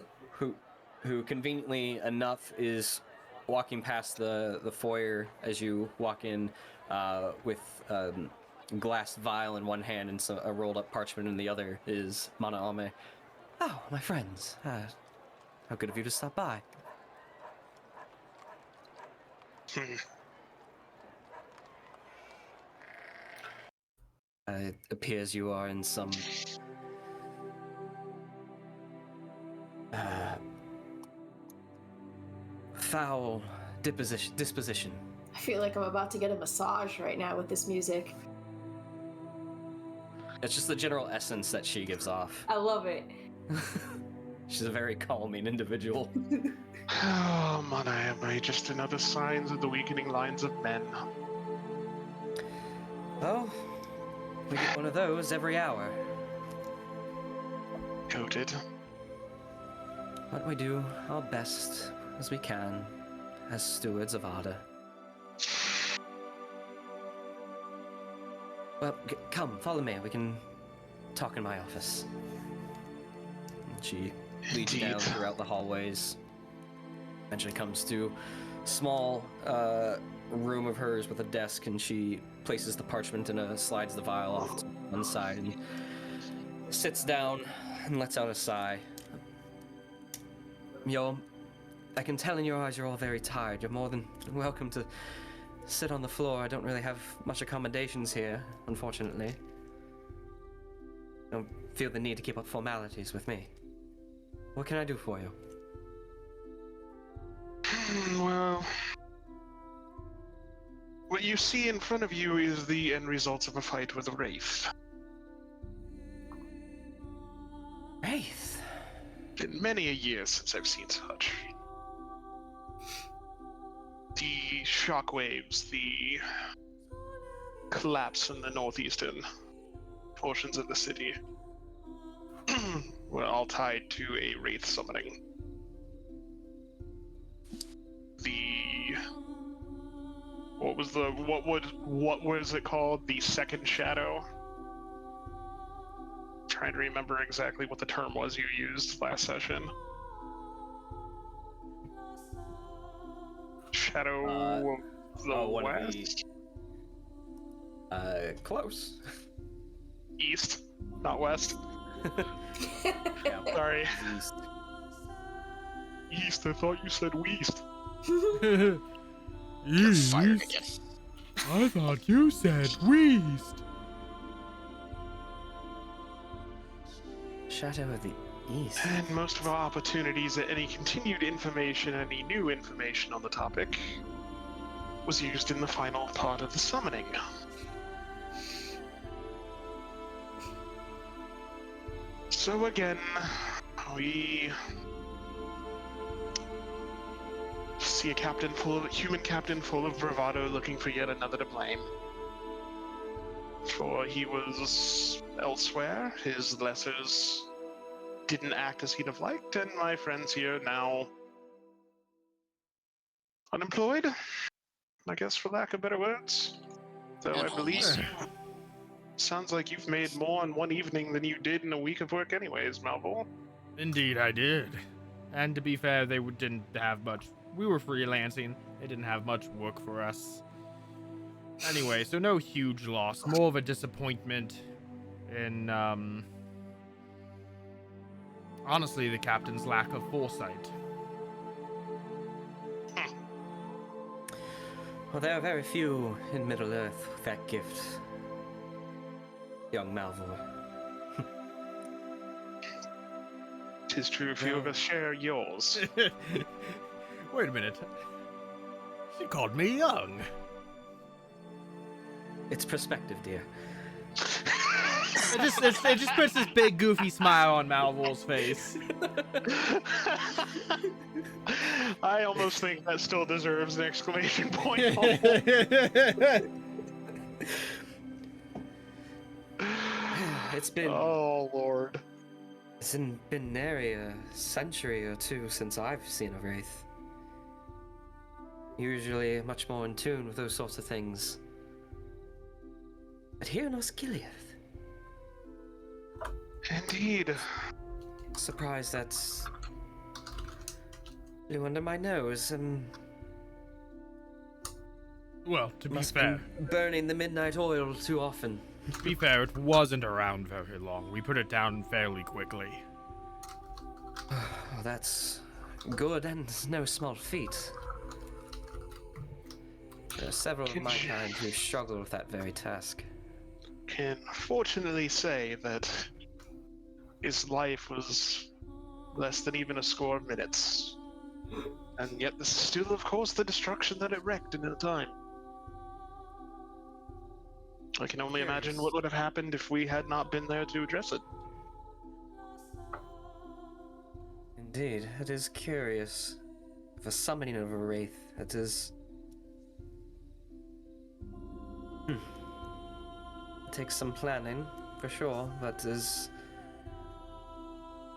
Who conveniently enough is walking past the foyer as you walk in, with glass vial in one hand and a rolled up parchment in the other is Mana Ame. Oh, my friends. How good of you to stop by. It appears you are in some foul disposition. I feel like I'm about to get a massage right now with this music. It's just the general essence that she gives off. I love it. She's a very calming individual. Oh, Mana, am I just another signs of the weakening lines of men? Well, we get one of those every hour. Noted. But we do our best as we can as stewards of Ada. Well, come, follow me. We can talk in my office. And she leads you down throughout the hallways. Eventually comes to a small room of hers with a desk, and she places the parchment and slides the vial off to one side and sits down and lets out a sigh. I can tell in your eyes you're all very tired. You're more than welcome to sit on the floor. I don't really have much accommodations here, unfortunately. Don't feel the need to keep up formalities with me. What can I do for you? Well, what you see in front of you is the end result of a fight with a Wraith. Wraith? Been many a year since I've seen such. The shockwaves, the collapse in the northeastern portions of the city were all tied to a Wraith summoning. What was it called? The second shadow? Trying to remember exactly what the term was you used last session. Shadow of the West? Close. East, not West. Yeah, Sorry. East. East, I thought you said West. You're fired again. I thought you said West. Shadow of the East. And most of our opportunities at any continued information, any new information on the topic, was used in the final part of the summoning. So again, we see a human captain full of bravado looking for yet another to blame. For he was elsewhere, his lessers didn't act as he'd have liked, and my friends here now unemployed, I guess, for lack of better words. Though I believe sounds like you've made more in one evening than you did in a week of work anyways, Malvhor. Indeed, I did. And to be fair, they didn't have much. We were freelancing. They didn't have much work for us. Anyway, so no huge loss. More of a disappointment in, honestly, the captain's lack of foresight. Well, there are very few in Middle-earth with that gift, young Malvhor. 'Tis true, few of us share yours. Wait a minute. She called me young. It's perspective, dear. It just puts this big goofy smile on Malvor's face. I almost think that still deserves an exclamation point. It's been Oh, Lord. it's been nary a century or two since I've seen a Wraith. Usually much more in tune with those sorts of things. But here in Osgiliath, Indeed. surprised that's blew under my nose and Well, to be must fair, been burning the midnight oil too often. it wasn't around very long. We put it down fairly quickly. Oh, that's good and no small feat. There are several of my kind who struggle with that very task. Can fortunately say that his life was less than even a score of minutes. And yet this is still, of course, the destruction that it wrecked in a time. I can only imagine what would have happened if we had not been there to address it. Indeed, it is curious. For summoning of a wraith, it is... It takes some planning, for sure, but is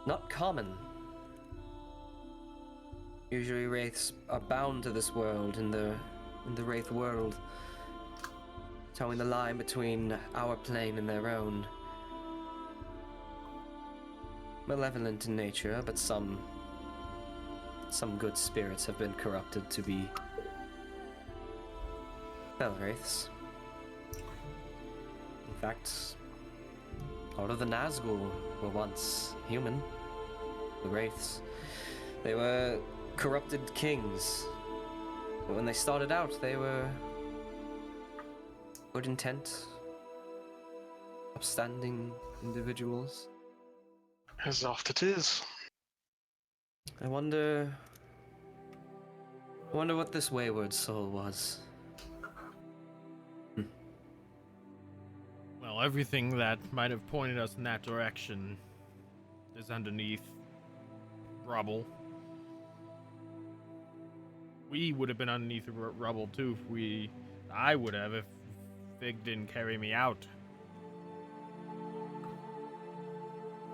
not common. Usually wraiths are bound to this world, in the wraith world, towing the line between our plane and their own. Malevolent in nature, but some good spirits have been corrupted to be Fell Wraiths. In fact, All of the Nazgul were once human. The Wraiths. They were corrupted kings. But when they started out, they were good intent, upstanding individuals. As oft it is. I wonder what this wayward soul was. Well, everything that might have pointed us in that direction is underneath rubble. We would have been underneath the rubble too I would have if Vig didn't carry me out.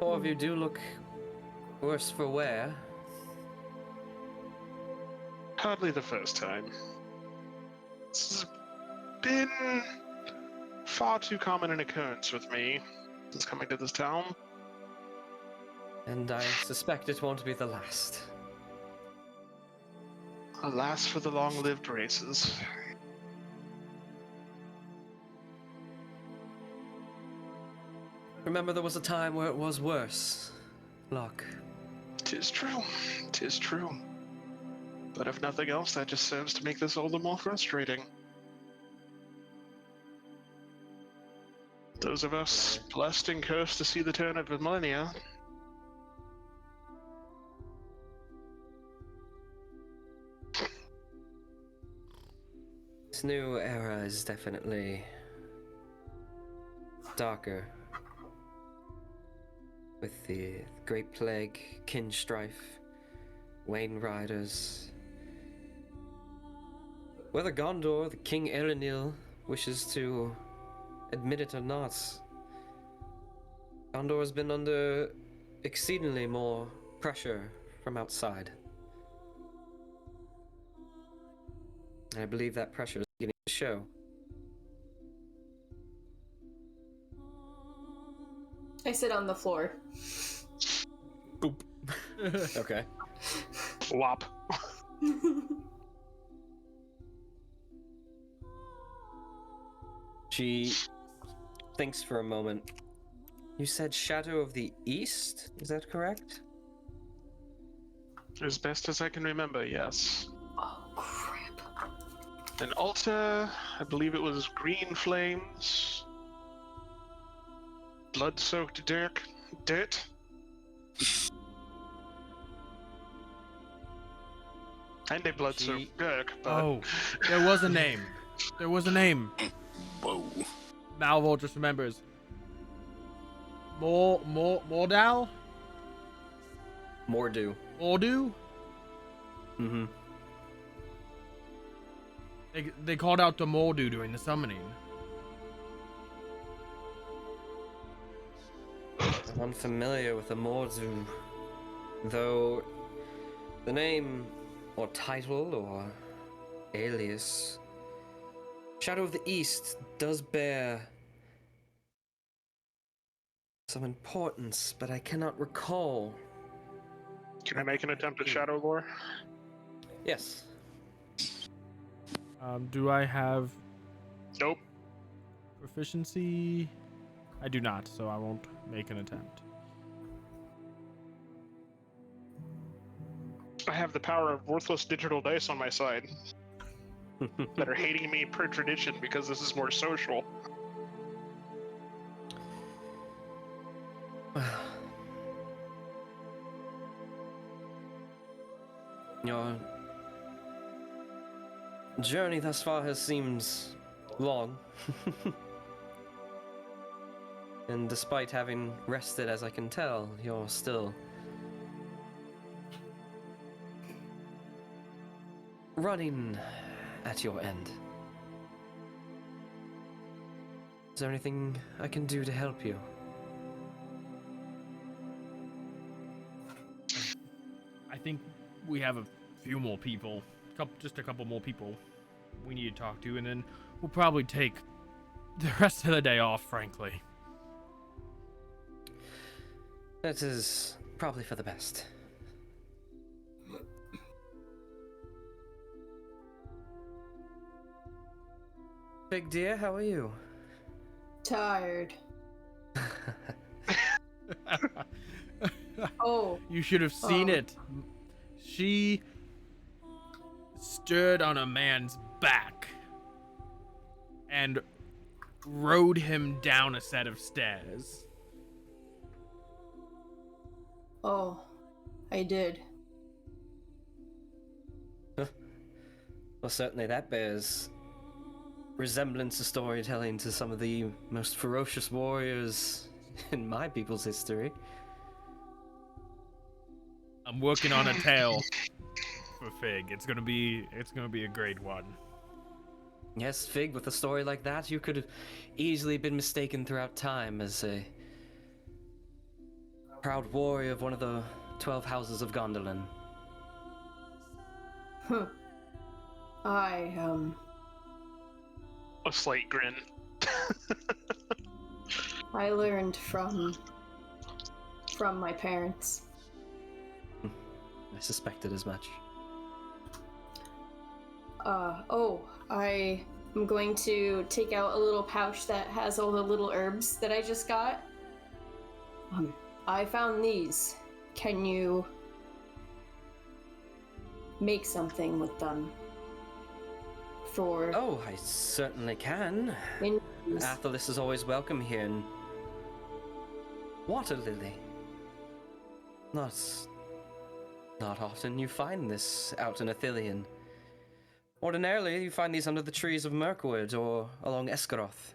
Four of you do look worse for wear. Hardly the first time. This has been far too common an occurrence with me since coming to this town. And I suspect it won't be the last. Alas for the long-lived races. Remember, there was a time where it was worse, Locke. 'Tis true. 'Tis true. But if nothing else, that just serves to make this all the more frustrating. Those of us blessed and cursed to see the turn of the millennia. This new era is definitely darker. With the Great Plague, kin strife, Wayne Riders. Whether Gondor, the King Erenil, wishes to admit it or not, Gondor has been under exceedingly more pressure from outside. And I believe that pressure is beginning to show. I sit on the floor. Boop. Okay. Wop. She thinks for a moment. You said Shadow of the East? Is that correct? As best as I can remember, yes. Oh, crap. An altar, I believe it was green flames. Blood-soaked dirt. And a blood-soaked Dirk, but... Oh, there was a name. There was a name. Whoa. Malvhor just remembers. Mordal? Mordu. Mordu? Mm-hmm. They called out the Mordu during the summoning. I'm unfamiliar with the Mordu, though the name or title or alias Shadow of the East does bear some importance, but I cannot recall. Can I make an attempt at Shadow Lore? Yes. Do I have Nope. proficiency? I do not, so I won't make an attempt. I have the power of worthless digital dice on my side that are hating me per tradition because this is more social. Your journey thus far has seemed long. And despite having rested, as I can tell, you're still running at your end. Is there anything I can do to help you? I think we have a few more people, just a couple more people we need to talk to, and then we'll probably take the rest of the day off, frankly. That is probably for the best. Big dear, how are you? Tired. Oh. You should have seen it. She stood on a man's back and rode him down a set of stairs. Oh. I did. Well, certainly that bears resemblance to storytelling to some of the most ferocious warriors in my people's history. I'm working on a tale for Fig. It's gonna be a great one. Yes, Fig, with a story like that, you could have easily been mistaken throughout time as a proud warrior of one of the 12 houses of Gondolin. Huh. A slight grin. I learned from my parents. I suspected as much. I am going to take out a little pouch that has all the little herbs that I just got. I found these. Can you make something with them? For Oh, I certainly can. Athelis is always welcome here in Water Lily. Not often you find this out in Athelion. Ordinarily, you find these under the trees of Mirkwood or along Esgaroth.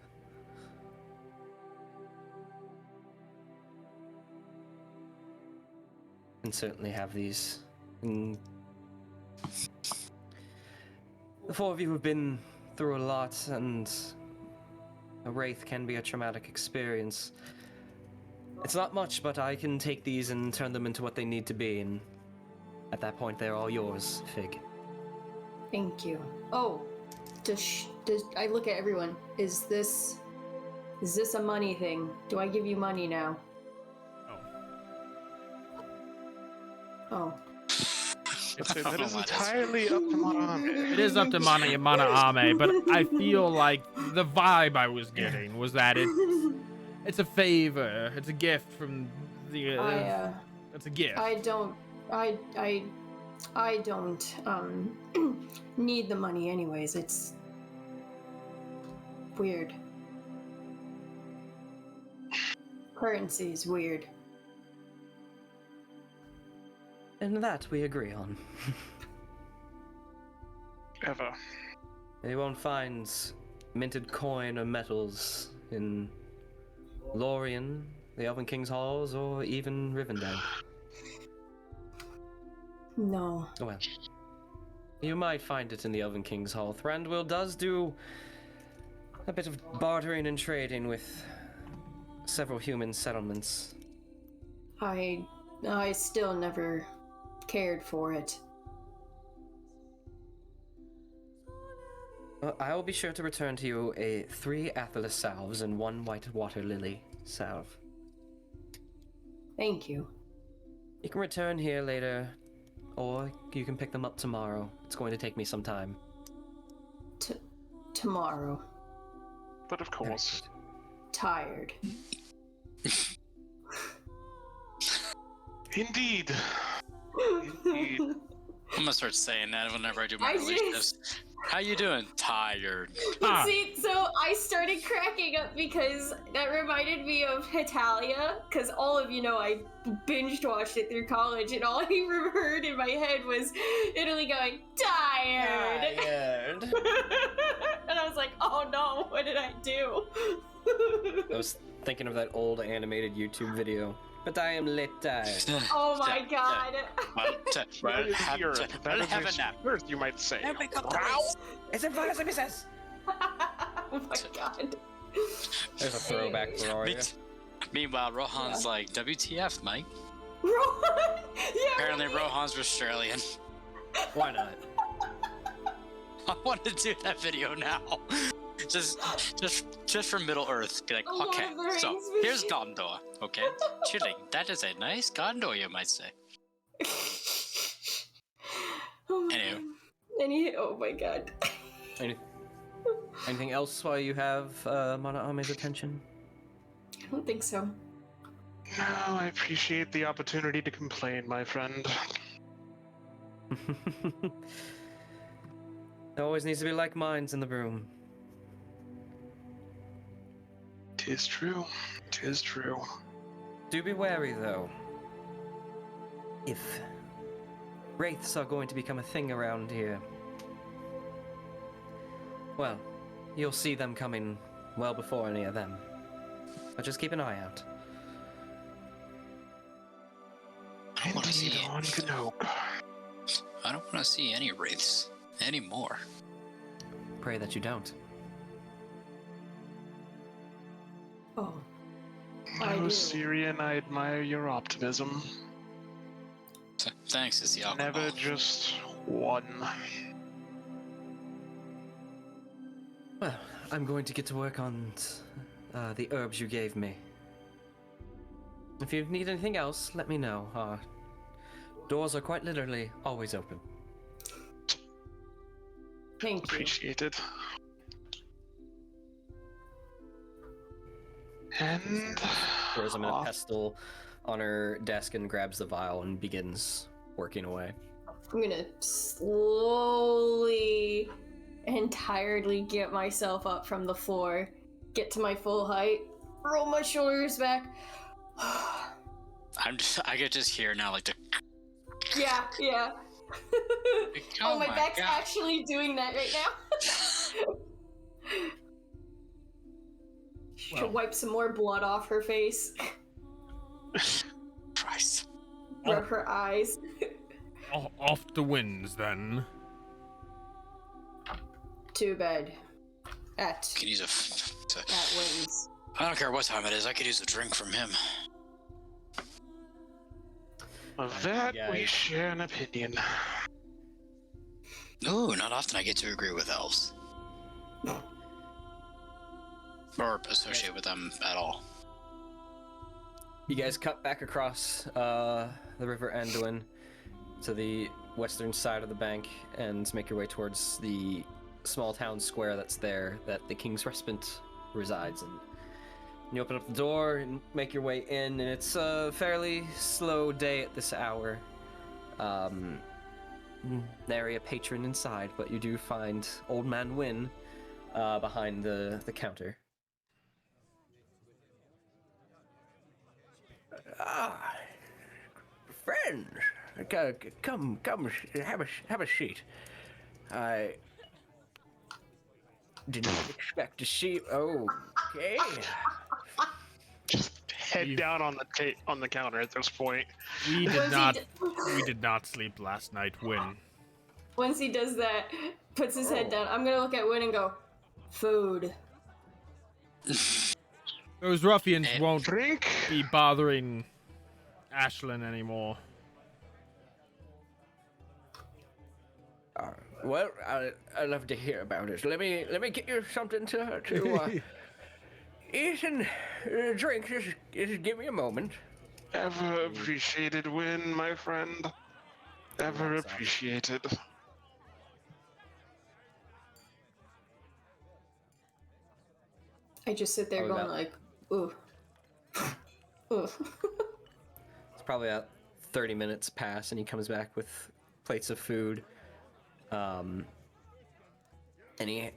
And certainly have these. The four of you have been through a lot, and a wraith can be a traumatic experience. It's not much, but I can take these and turn them into what they need to be, and at that point, they're all yours, Fig. Thank you. Oh, does I look at everyone? Is this a money thing? Do I give you money now? Oh. That is entirely up to Mana Ame. It is up to Mana Ame, but I feel like the vibe I was getting was that it's a favor, it's a gift from the. It's a gift. I don't need the money anyways. It's weird. Currency is weird. And that we agree on. Ever. You won't find minted coin or metals in Lorien, the Elven King's Halls, or even Rivendell. No. Well, you might find it in the Elven King's Hall. Thranduil does do a bit of bartering and trading with several human settlements. I still never cared for it. I will be sure to return to you 3 Athelis salves and 1 white water lily salve. Thank you. You can return here later, or you can pick them up tomorrow. It's going to take me some time. Tomorrow. But of course. Tired. Indeed. I'm gonna start saying that whenever I do my relationships. How you doing? Tired. See, so I started cracking up because that reminded me of Hetalia, because all of you know I binged watched it through college, and all I heard in my head was Italy going, tired! And I was like, oh no, what did I do? I was thinking of that old animated YouTube video. But I am lit tired. Oh my god. That is Europe. That is a Earth, you might say. It's in front of missus. Oh my god. There's a throwback for Aria. Meanwhile, Rohan's like, WTF, Mike? Rohan? Yeah. Apparently Rohan's Australian. Why not? I want to do that video now. Just for Middle Earth. Be like, okay, so here's Gondor, okay? Chilling. That is a nice Gondor, you might say. Oh my Anyway. god. Oh my god. Anything else while you have Mana Ame's attention? I don't think so. No, I appreciate the opportunity to complain, my friend. There always needs to be like minds in the room. 'Tis true. 'Tis true. Do be wary, though. If wraiths are going to become a thing around here, well, you'll see them coming well before any of them. But just keep an eye out. I don't want to see Indeed, one can hope. I don't want to see any wraiths anymore. Pray that you don't. Oh. I No, do. Cirion, I admire your optimism. Thanks, it's the alcohol. Never just one. Well, I'm going to get to work on the herbs you gave me. If you need anything else, let me know. Doors are quite literally always open. Thank you. Appreciated. And Throws him in a pestle on her desk and grabs the vial and begins working away. I'm gonna slowly and tiredly get myself up from the floor, get to my full height, roll my shoulders back. I could just hear now, like the. Yeah. Oh my my back's God. actually doing that right now. Should wipe some more blood off her face. Christ. Rub her eyes. Off the winds, then. To bed. At Could use wins. I don't care what time it is. I could use a drink from him. of that Yeah, we you- share an opinion. Ooh, not often I get to agree with elves. Or associate with them at all. You guys cut back across the River Anduin to the western side of the bank and make your way towards the small town square that's there that the King's Respite resides in. And you open up the door and make your way in, and it's a fairly slow day at this hour. Nary a patron inside, but you do find Old Man Wynn behind the counter. Ah, friends, come, have a seat. I didn't expect to see. Okay. Head down on the counter at this point. We Once did he not. d- We did not sleep last night. Win. Once he does that, puts his head down, I'm gonna look at Win and go, food. Those ruffians won't Drink. be bothering Ashlyn anymore. Well, I'd love to hear about it. Let me get you something to eat and drink. Just give me a moment. Ever appreciated win, my friend. Ever That's awesome. appreciated. I just sit there Oh, going that- like, ooh. Ooh. It's probably about 30 minutes pass, and he comes back with plates of food. And he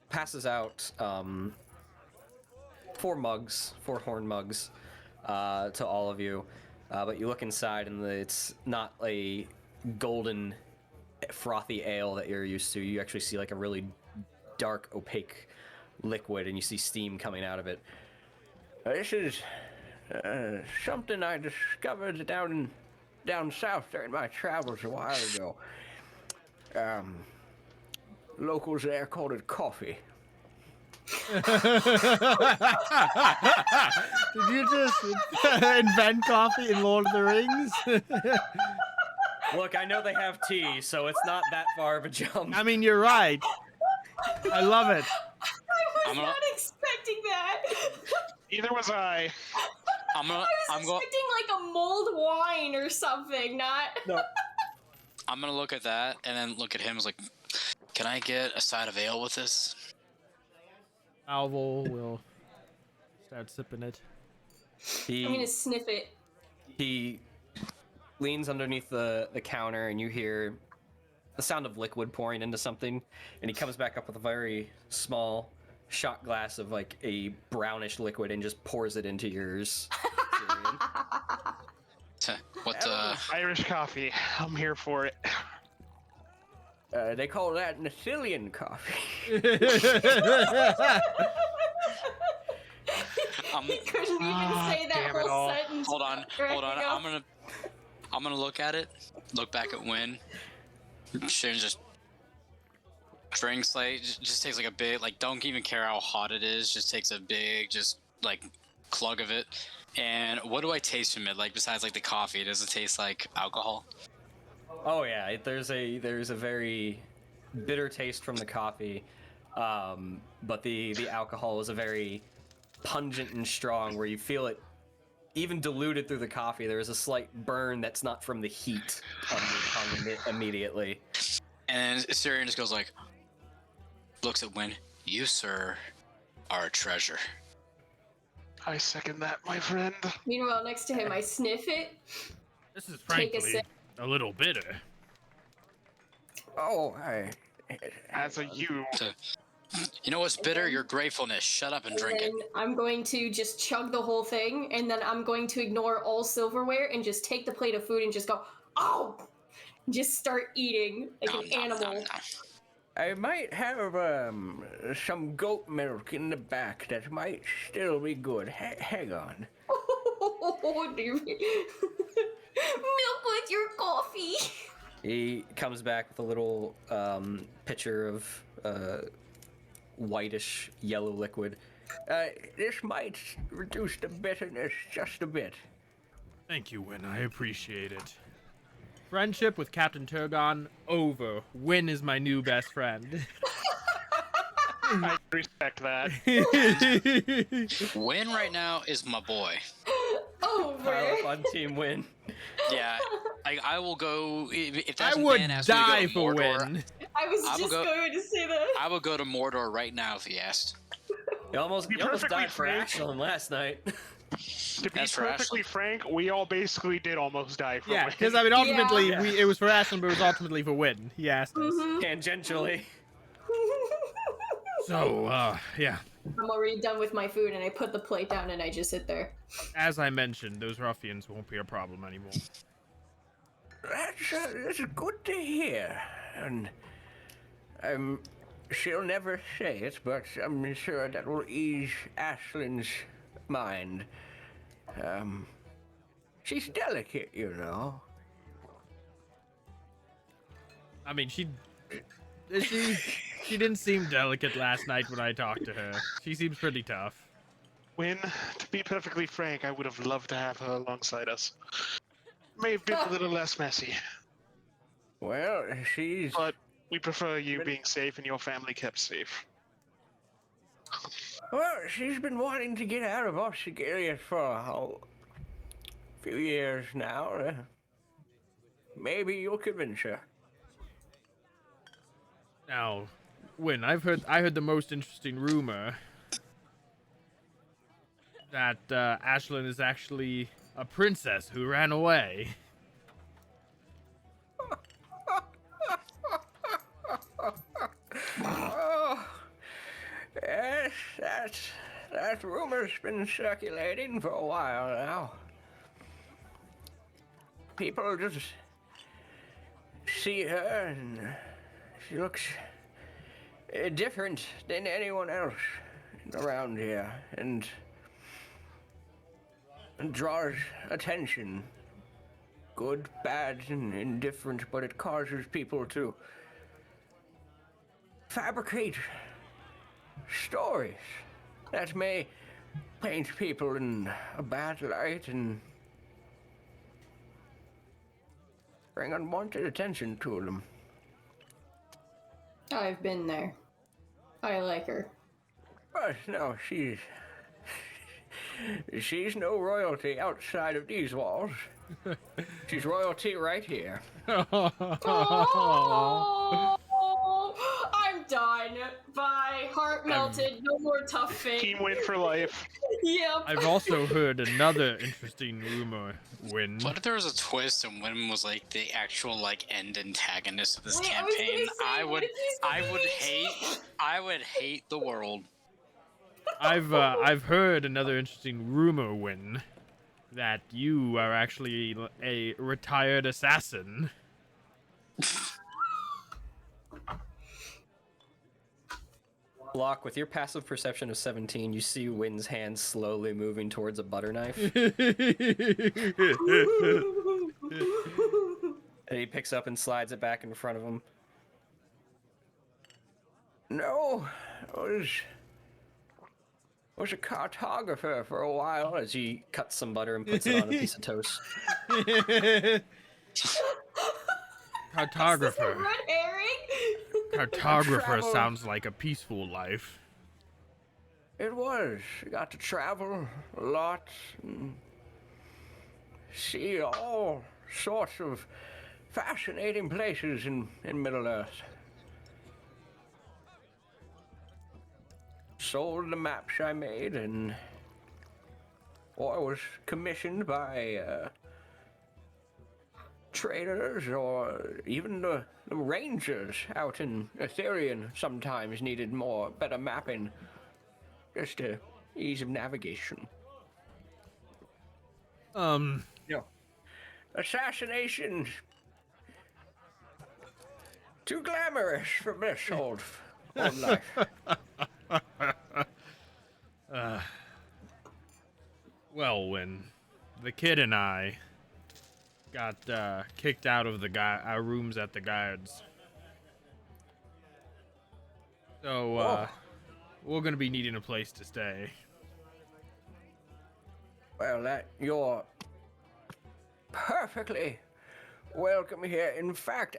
passes out 4 horn mugs, to all of you. But you look inside, and it's not a golden, frothy ale that you're used to. You actually see like a really dark, opaque liquid, and you see steam coming out of it. This is something I discovered down south during my travels a while ago. Locals there called it coffee. Did you just invent coffee in Lord of the Rings? Look, I know they have tea, so it's not that far of a jump. I mean, you're right. I love it. I was not expecting that. Either was I. I'm gonna Expecting like a mulled wine or something, not. No. I'm gonna look at that and then look at him as like, can I get a side of ale with this? Malvhor will start sipping it. I'm gonna sniff it. He leans underneath the counter, and you hear the sound of liquid pouring into something, and he comes back up with a very small shot glass of like a brownish liquid and just pours it into yours. What Irish coffee. I'm here for it. They call that Cirion coffee. He couldn't even say that whole sentence. Hold on. I'm gonna look at it. Look back at Wynn. Sharon just drinks just takes like a big, like, don't even care how hot it is. Just takes a big, just like clug of it. And what do I taste from it? Like, besides like the coffee, does it taste like alcohol? Oh yeah, there's a very bitter taste from the coffee, but the alcohol is a very pungent and strong, where you feel it even diluted through the coffee. There is a slight burn that's not from the heat on the tongue immediately. And Cirion just goes like, looks at Wynn. You, sir, are a treasure. I second that, my friend. Meanwhile, next to him, I sniff it. This is Take a frankly sip. a little bitter. Oh, As a you. You know what's bitter? Your gratefulness. Shut up and drink it. And I'm going to just chug the whole thing, and then I'm going to ignore all silverware and just take the plate of food and just go, oh! Just start eating like an animal. I might have some goat milk in the back that might still be good. Hang on. Oh, dear me. Milk with your coffee. He comes back with a little pitcher of whitish yellow liquid. This might reduce the bitterness just a bit. Thank you, Wynn. I appreciate it. Friendship with Captain Turgon over. Wynn is my new best friend. I respect that. Wynn right now is my boy. Over. Pile up on Team Win. Yeah, I will go. If that's I would man asked me to die go to for Mordor, Wynn. I was just going to say that. I would go to Mordor right now if he asked. You almost perfectly died for frank. Ashland last night. To be That's for perfectly frank, we all basically did almost die for Yeah, Wynn. because I mean, ultimately, Yeah. it was for Ashland, but it was ultimately for Wynn. He asked us. Tangentially. So, yeah. I'm already done with my food, and I put the plate down, and I just sit there. As I mentioned, those ruffians won't be a problem anymore. That's good to hear. And she'll never say it, but I'm sure that will ease Ashland's mind. She's delicate, you know. I mean, she didn't seem delicate last night when I talked to her. She seems pretty tough. Wynn, to be perfectly frank, I would have loved to have her alongside us. May have been a little less messy, Well, she's... but we prefer you being safe and your family kept safe. Well, she's been wanting to get out of Osgiliath for a few years now. Maybe you'll convince her. Now, Wynn, I heard the most interesting rumor that Ashland is actually a princess who ran away. Oh, yes, that rumor's been circulating for a while now. People just see her and she looks different than anyone else around here and draws attention. Good, bad, and indifferent, but it causes people to fabricate stories that may paint people in a bad light and bring unwanted attention to them. I've been there. I like her. But no, she's no royalty outside of these walls. She's royalty right here. Oh, I'm done. done. Bye. Heart melted. No more tough fate. Team win for life. Yep. I've also heard another interesting rumor, Win. What if there was a twist and Win was like the actual like end antagonist of this Wait, I was gonna campaign? say, what if he's the I would hate the world. I've heard another interesting rumor, Win, that you are actually a retired assassin. Locke, with your passive perception of 17, you see Wynn's hand slowly moving towards a butter knife. And he picks up and slides it back in front of him. No, was a cartographer for a while, as he cuts some butter and puts it on a piece of toast. Cartographer. Red herring? Cartographer Travel. sounds like a peaceful life. It was. Got to travel a lot and see all sorts of fascinating places in Middle-earth. Sold the maps I made, or I was commissioned by traders, or even the rangers out in Cirion sometimes needed better mapping, just to ease of navigation. Assassinations, too glamorous for this old life. Well, when the kid and I got kicked out of our rooms at the guards, so we're gonna be needing a place to stay. Well, you're perfectly welcome here. In fact,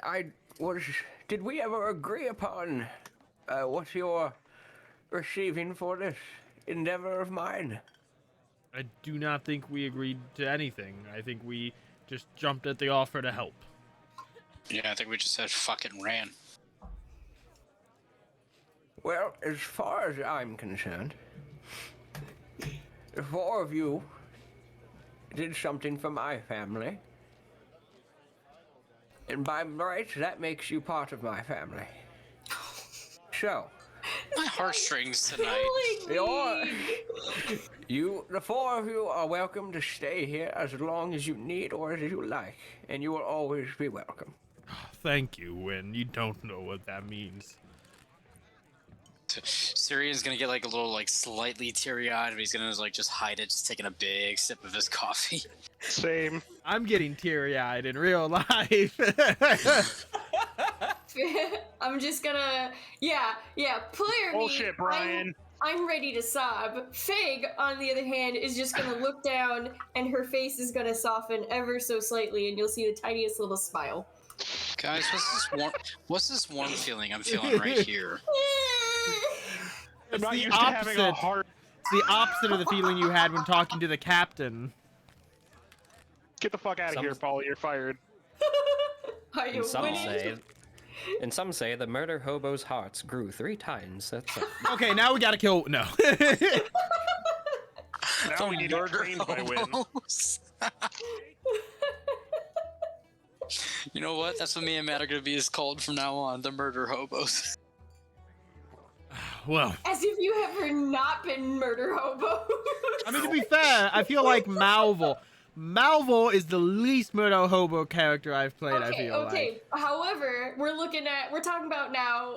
did we ever agree upon what you're receiving for this endeavor of mine? I do not think we agreed to anything. I think we just jumped at the offer to help. Yeah, I think we just said fuck it and ran. Well, as far as I'm concerned, the four of you did something for my family. And by rights, that makes you part of my family. So, My heartstrings tonight. the four of you are welcome to stay here as long as you need or as you like, and you will always be welcome. Thank you, Win. You don't know what that means. Cirion's gonna get like a little like slightly teary-eyed, but he's gonna like just hide it, just taking a big sip of his coffee. Same. I'm getting teary-eyed in real life. I'm just gonna, yeah, player Bullshit, me. Brian. I'm ready to sob. Fig, on the other hand, is just gonna look down, and her face is gonna soften ever so slightly, and you'll see the tiniest little smile. Guys, what's this warm feeling I'm feeling right here? I'm It's not the used to having a opposite. heart. It's the opposite of the feeling you had when talking to the captain. Get the fuck out of here, Paul. You're fired. Are you And some winning? say the murder hobo's hearts grew 3 times. That's Okay, now we gotta kill. No. Now we need to train by Win. hobos. You know what? That's what me and Matt are gonna be called from now on. The murder hobos. Well, As if you have ever not been murder hobo. I mean, to be fair, I feel like Malvhor Malvhor is the least murder hobo character I've played. I feel like. However, we're talking about now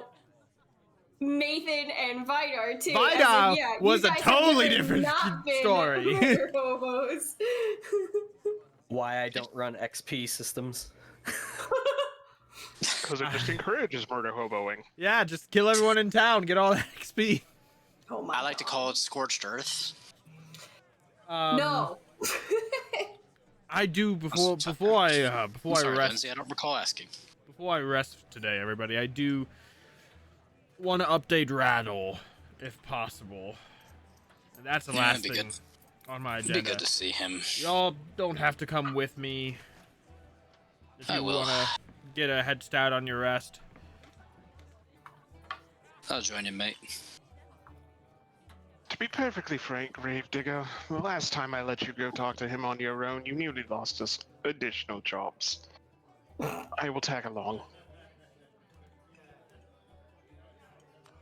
Nathan and Vidar too. Vidar was a you guys totally have different not been story. murder hobos. why I don't run XP systems. Because it just encourages murder hoboing. Yeah, just kill everyone in town, get all the XP. Oh my I like to call it scorched earth. No. I do before I Sorry, rest. Lindsay, I don't recall asking. Before I rest today, everybody, I do want to update Rattle, if possible. And that's the last that'd be thing on my It'd agenda. be good to see him. Y'all don't have to come with me if I you will. want to get a head start on your rest. I'll join you, mate. To be perfectly frank, Gravedigger, the last time I let you go talk to him on your own, you nearly lost us additional jobs. I will tag along.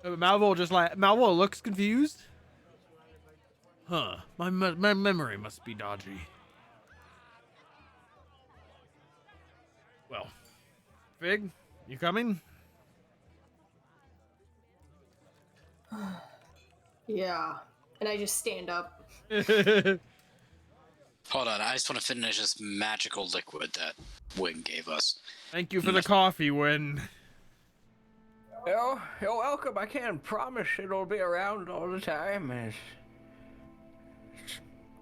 Malvhor looks confused. Huh, my memory must be dodgy. Well, Fig, you coming? Yeah. And I just stand up. Hold on, I just want to finish this magical liquid that Wing gave us. Thank you for the coffee, Win. You're welcome. I can't promise it'll be around all the time. It's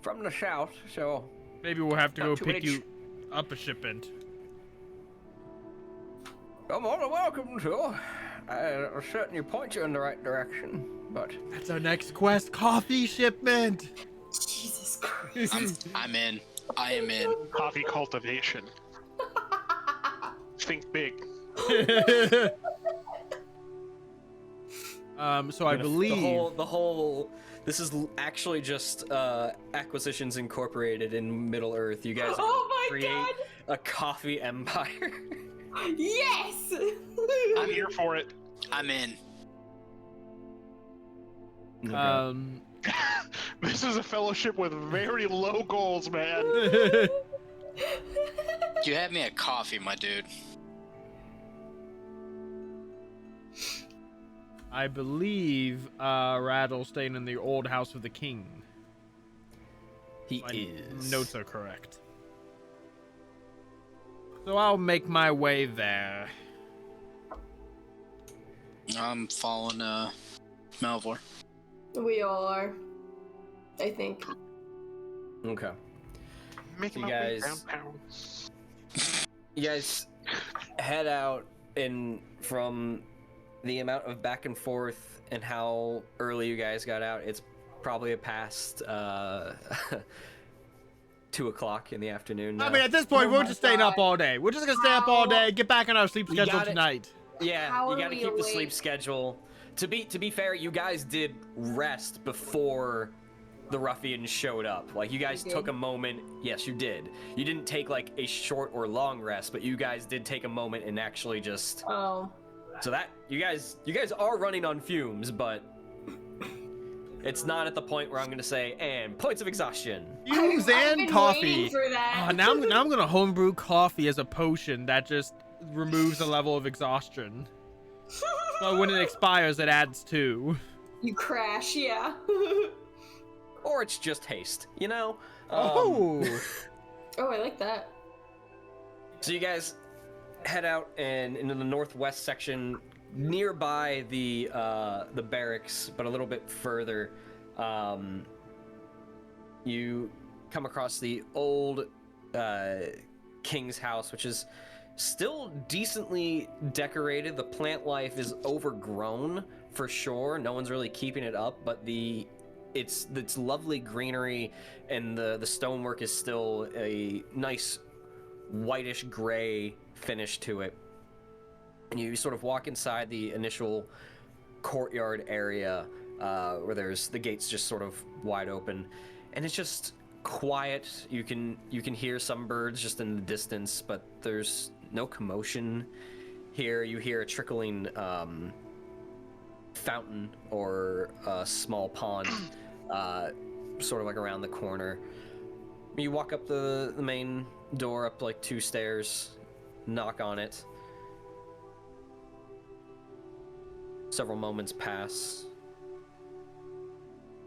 from the south, so Maybe we'll have to go Not too pick much. you up a shipment. you're more than welcome to. I'll certainly point you in the right direction, but That's our next quest, coffee shipment. Jesus Christ. I'm in. I am in. Coffee cultivation. Think big. So I believe the whole. This is actually just Acquisitions Incorporated in Middle Earth. You guys are Oh my create God. a coffee empire. Yes! I'm here for it. I'm in. This is a fellowship with very low goals, man. You had me at coffee, my dude. I believe Raddle's staying in the old house of the king. He My is. notes are correct. So I'll make my way there. I'm following Malvhor. We all are. I think. Okay. Making You my way guys- downtown. You guys head out, and from the amount of back and forth and how early you guys got out, it's probably past 2 o'clock in the afternoon now. I mean, at this point, Oh we're my just staying up God. all day. We're just gonna stay up all How- day, get back on our sleep You schedule got it. tonight. Yeah, How you are got to we keep the sleep awake? schedule. To be fair, you guys did rest before the ruffians showed up. Like, you guys We took did? a moment. Yes, you did. You didn't take like a short or long rest, but you guys did take a moment and actually just. Oh. So that you guys are running on fumes, but it's not at the point where I'm gonna say and points of exhaustion. Fumes I've and been coffee. waiting for that. Oh, now I'm gonna homebrew coffee as a potion that just removes the level of exhaustion. But when it expires, it adds 2. You crash, yeah. Or it's just haste, you know? Oh. Oh, I like that. So you guys head out and into the northwest section, nearby the barracks, but a little bit further. You come across the old king's house, which is still decently decorated. The plant life is overgrown for sure. No one's really keeping it up, but it's lovely greenery, and the stonework is still a nice whitish gray finish to it. And you sort of walk inside the initial courtyard area where there's the gates just sort of wide open, and it's just quiet. You can hear some birds just in the distance, but there's no commotion here. You hear a trickling fountain or a small pond sort of like around the corner. You walk up the main door, up like 2 stairs, knock on it. Several moments pass,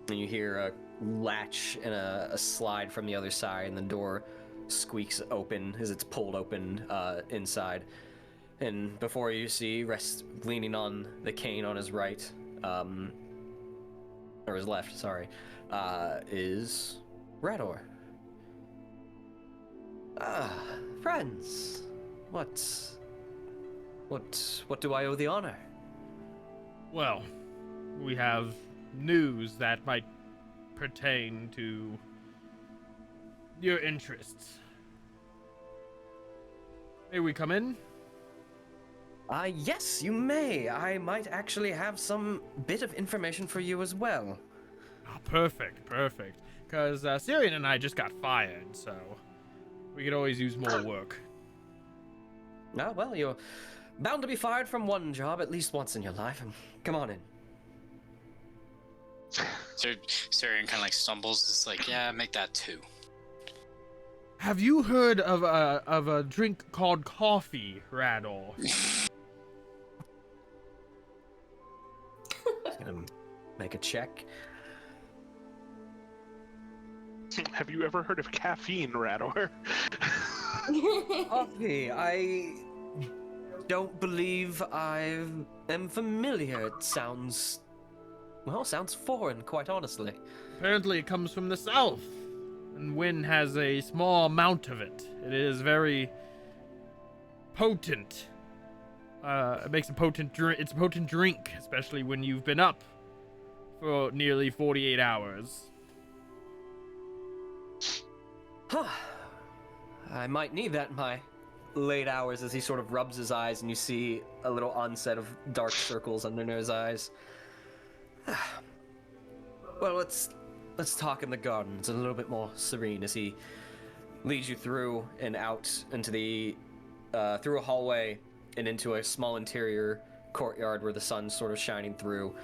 and you hear a latch and a slide from the other side, and the door squeaks open as it's pulled open inside. And before you see, leaning on the cane on his right, or his left, sorry, is Rador. Ah, friends, what do I owe the honor? Well, we have news that might pertain to your interests. May we come in? Yes, you may. I might actually have some bit of information for you as well. Oh, perfect. Because Cirion and I just got fired, so we could always use more work. Ah, well, you're bound to be fired from one job at least once in your life. Come on in. Cirion kind of like stumbles. It's like, yeah, make that 2. Have you heard of a drink called coffee, Rador? Gonna make a check. Have you ever heard of caffeine, Rador? Coffee, I don't believe I am familiar. It sounds foreign, quite honestly. Apparently it comes from the south, and Wynn has a small amount of it. It is very potent. It makes a potent drink. It's a potent drink, especially when you've been up for nearly 48 hours. Huh. I might need that in my late hours, as he sort of rubs his eyes and you see a little onset of dark circles under his eyes. Well, let's talk in the garden. It's a little bit more serene as he leads you through and out into the through a hallway and into a small interior courtyard where the sun's sort of shining through.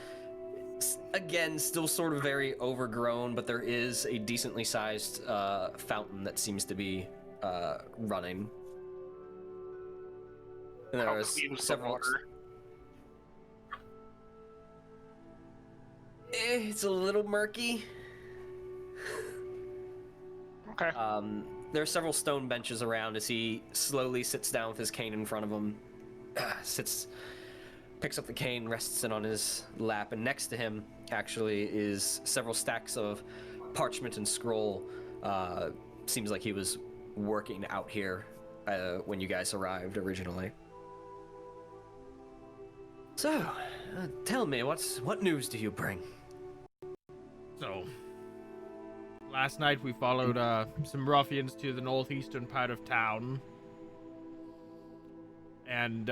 Again, still sort of very overgrown, but there is a decently sized fountain that seems to be running. And there are several. It's a little murky. Okay. There are several stone benches around as he slowly sits down with his cane in front of him. Picks up the cane, rests it on his lap, and next to him, actually, is several stacks of parchment and scroll. Seems like he was working out here when you guys arrived originally. So, tell me, what news do you bring? So, last night we followed some ruffians to the northeastern part of town. And,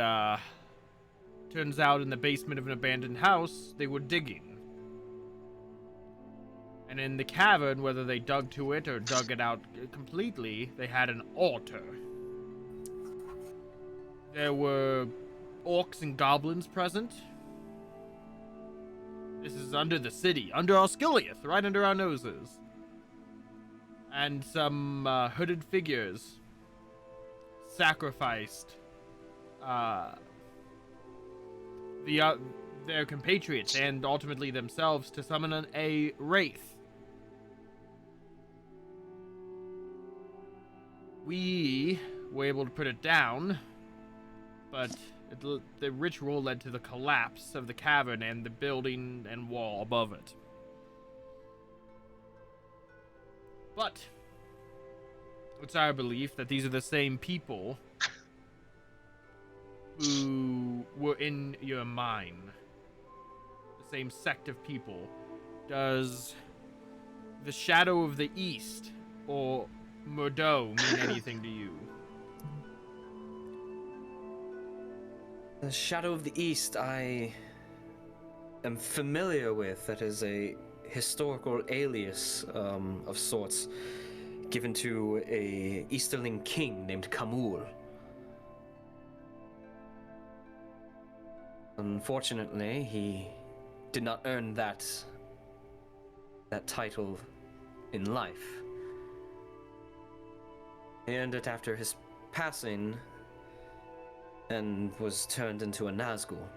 turns out in the basement of an abandoned house, they were digging. And in the cavern, whether they dug to it or dug it out completely, they had an altar. There were orcs and goblins present. This is under the city, under Osgiliath, right under our noses. And some hooded figures sacrificed their compatriots and ultimately themselves to summon a wraith. We were able to put it down, but the ritual led to the collapse of the cavern and the building and wall above it. But it's our belief that these are the same people who were in your mine. The same sect of people. Does the Shadow of the East or Murdo mean anything to you? The Shadow of the East, I am familiar with. That is a historical alias of sorts given to a Easterling king named Kamul. Unfortunately, he did not earn that title in life. He earned it after his passing and was turned into a Nazgul.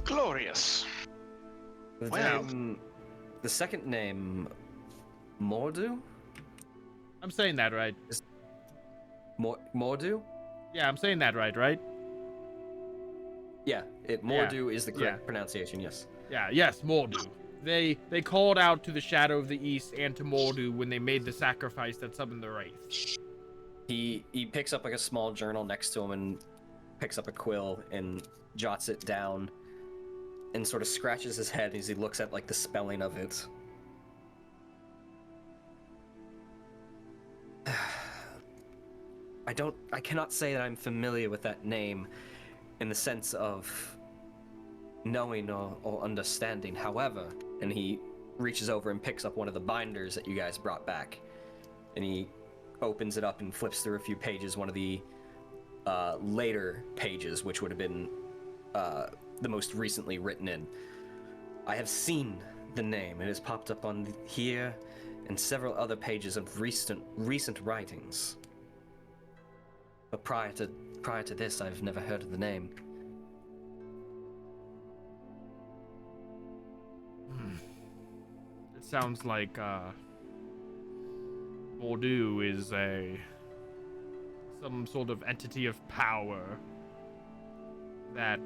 Glorious. The second name, Mordu? I'm saying that right. Mordu? Yeah, I'm saying that right? Yeah, Mordu is the correct pronunciation, yes. Yeah, yes, Mordu. They called out to the Shadow of the East and to Mordu when they made the sacrifice that summoned the Wraith. He picks up like a small journal next to him and picks up a quill and jots it down and sort of scratches his head as he looks at like the spelling of it. I cannot say that I'm familiar with that name in the sense of knowing or understanding. However, and he reaches over and picks up one of the binders that you guys brought back, and he opens it up and flips through a few pages, one of the later pages, which would have been the most recently written in. I have seen the name. It has popped up on here and several other pages of recent writings. But prior to this, I've never heard of the name. It sounds like Bordeaux is some sort of entity of power that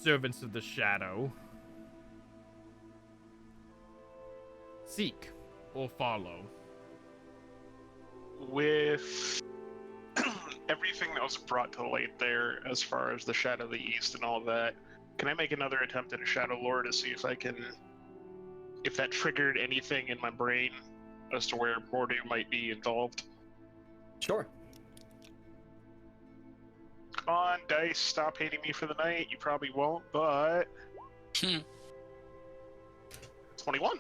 servants of the shadow seek or follow. With everything that was brought to light there, as far as the Shadow of the East and all that, can I make another attempt at a Shadow Lore to see if that triggered anything in my brain as to where Bordeaux might be involved? Sure. Come on, dice, stop hating me for the night. You probably won't, but 21.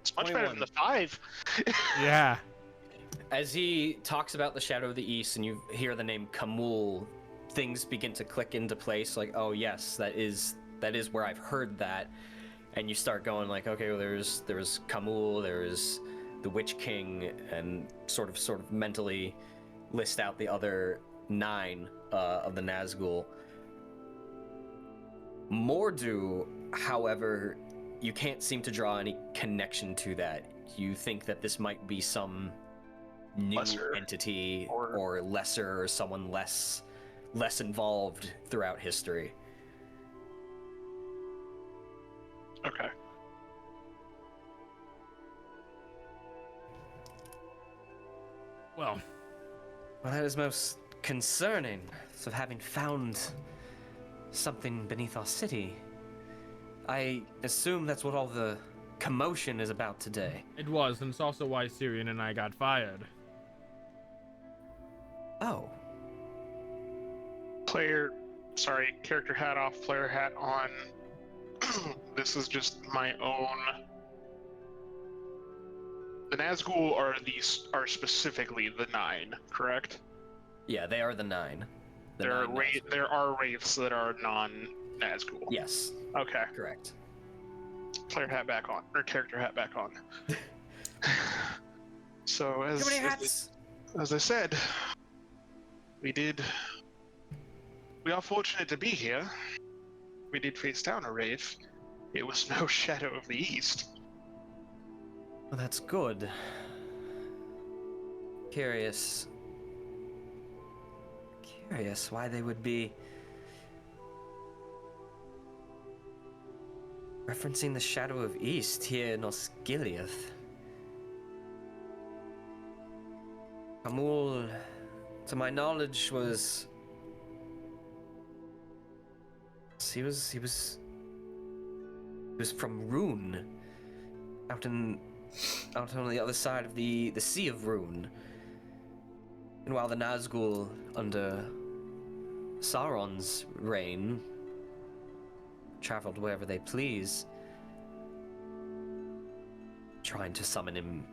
It's much better than the 5. Yeah. As he talks about the Shadow of the East and you hear the name Kamul, things begin to click into place, like, oh yes, that is where I've heard that. And you start going like, okay, well, there's Kamul, there's the Witch King, and sort of mentally list out the other 9 of the Nazgul. Mordu, however, you can't seem to draw any connection to that. You think that this might be some new entity or lesser, or someone less involved throughout history. Okay. Well, That is most concerning, of having found something beneath our city. I assume that's what all the commotion is about today. it was, and it's also why Cirion and I got fired. Oh. Character hat off, player hat on. This is just my own. The Nazgul are specifically the 9, correct? Yeah, they are the 9. There are wraiths that are non-Nazgul. Yes. Okay. Correct. Player hat back on, or character hat back on. So as I said, we are fortunate to be here. We did face down a wraith. It was no Shadow of the East. Well, that's good. Curious why they would be referencing the Shadow of East here in Osgiliath. Kamul, to my knowledge, was he was from Rune, out on the other side of the Sea of Rune. And while the Nazgul under Sauron's reign traveled wherever they please, trying to summon him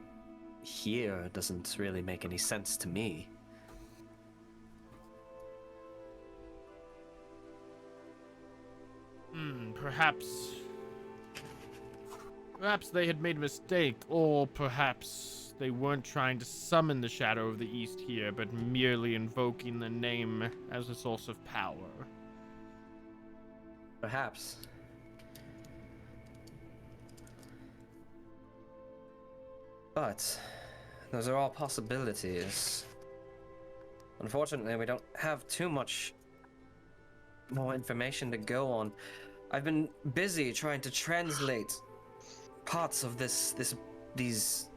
here doesn't really make any sense to me. Perhaps they had made a mistake, or perhaps they weren't trying to summon the Shadow of the East here, but merely invoking the name as a source of power. Perhaps. But those are all possibilities. Unfortunately, we don't have too much more information to go on. I've been busy trying to translate parts of these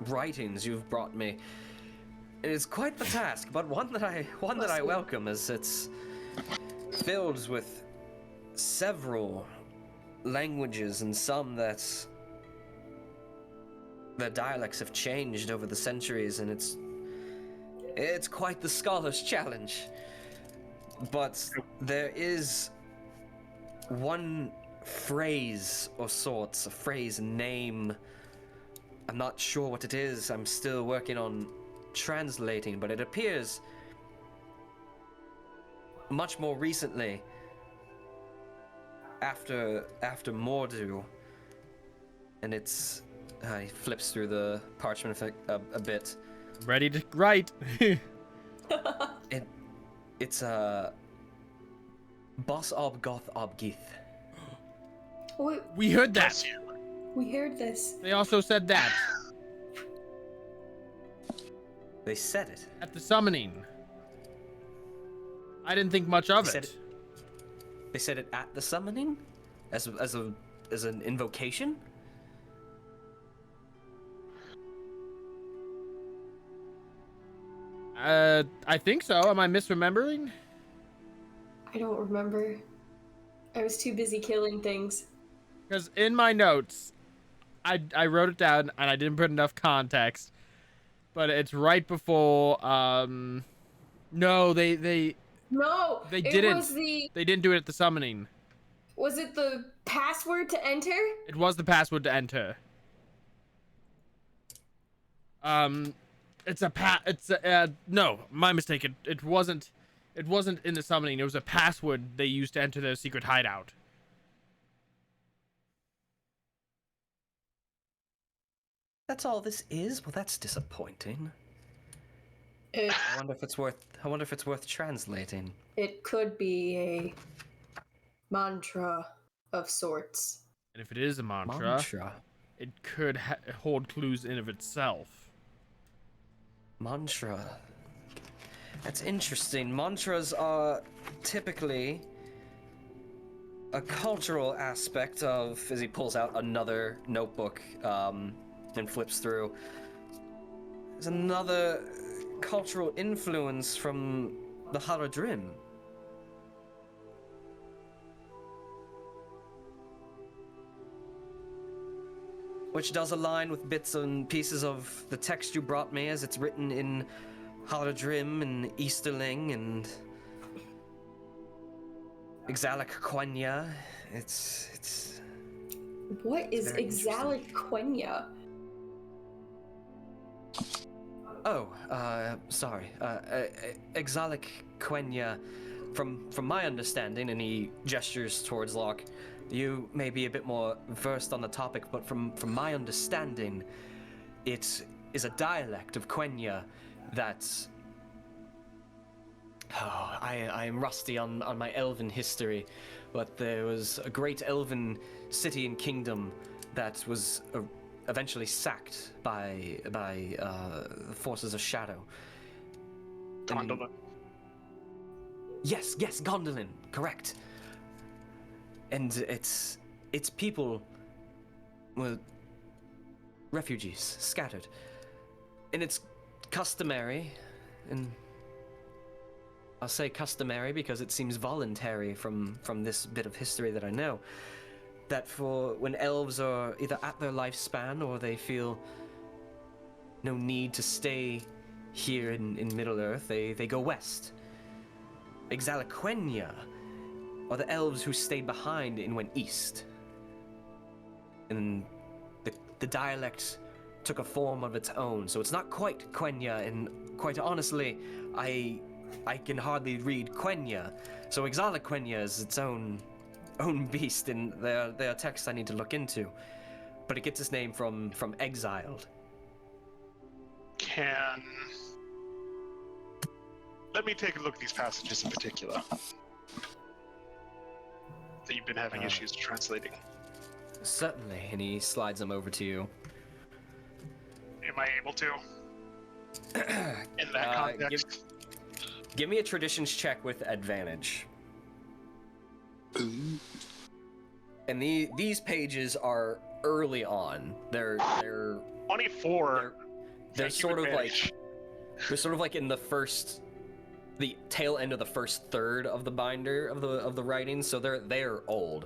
writings you've brought me. It is quite the task, but one that I welcome, as it's filled with several languages and some that their dialects have changed over the centuries, and it's quite the scholar's challenge. But there is one phrase or sorts, a phrase name. I'm not sure what it is. I'm still working on translating, but it appears much more recently after Mordu, and it's he flips through the parchment a bit. Ready to write. It's Boss Ob Goth Ob Gith. We heard that. We heard this. They also said that They said it. at the summoning. I didn't think much of it. They said it at the summoning, as an invocation. I think so. Am I misremembering? I don't remember. I was too busy killing things. Because in my notes, I wrote it down and I didn't put enough context. But it's right before. No, they No, didn't. Was They didn't do it at the summoning. Was it the password to enter? It was the password to enter. No, my mistake. It wasn't in the summoning. It was a password they used to enter their secret hideout. That's all this is? Well, that's disappointing. It, I wonder if it's worth translating. it could be a mantra of sorts. And if it is a mantra, it could hold clues in of itself. Mantra. That's interesting. Mantras are typically a cultural aspect of, as he pulls out another notebook and flips through. There's another cultural influence from the Haradrim. Which does align with bits and pieces of the text you brought me, as it's written in Haradrim and Easterling and Exalic Quenya. It's What is Exalic Quenya? Oh, sorry. Exalic Quenya, from my understanding, and he gestures towards Locke, you may be a bit more versed on the topic, but from my understanding, it is a dialect of Quenya that... Oh, I am rusty on my elven history, but there was a great elven city and kingdom that was eventually sacked by the forces of Shadow. Gondolin. Yes, Gondolin, correct. And its people were refugees, scattered. And it's customary, and I'll say customary because it seems voluntary from this bit of history that I know, that for when elves are either at their lifespan or they feel no need to stay here in Middle-earth, they go west. Exaliquenya are the elves who stayed behind and went east. And the dialect took a form of its own, so it's not quite Quenya, and quite honestly, I can hardly read Quenya, so Exaliquenya is its own beast, and there are texts I need to look into. But it gets its name from exiled. Let me take a look at these passages in particular that you've been having issues translating. Certainly, and he slides them over to you. Am I able to? In that context? Give me a traditions check with advantage. And these pages are early on. They're 24. They're sort of like in the tail end of the first third of the binder of the writing, so they're old.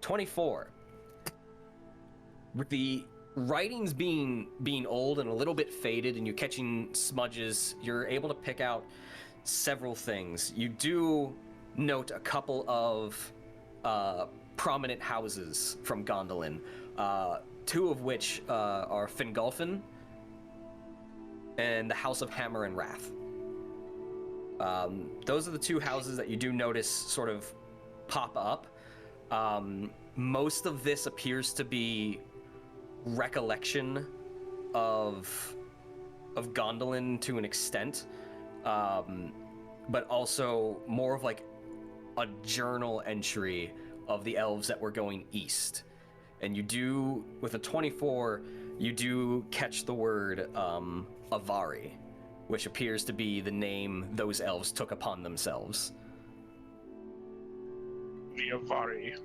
24. with the writings being old and a little bit faded, and you're catching smudges, you're able to pick out several things. You do note a couple of prominent houses from Gondolin, two of which are Fingolfin and the House of Hammer and Wrath. Those are the two houses that you do notice sort of pop up. Most of this appears to be recollection of Gondolin to an extent, but also more of like a journal entry of the elves that were going east. And you do, with a 24, you do catch the word Avari, which appears to be the name those elves took upon themselves. The Avari.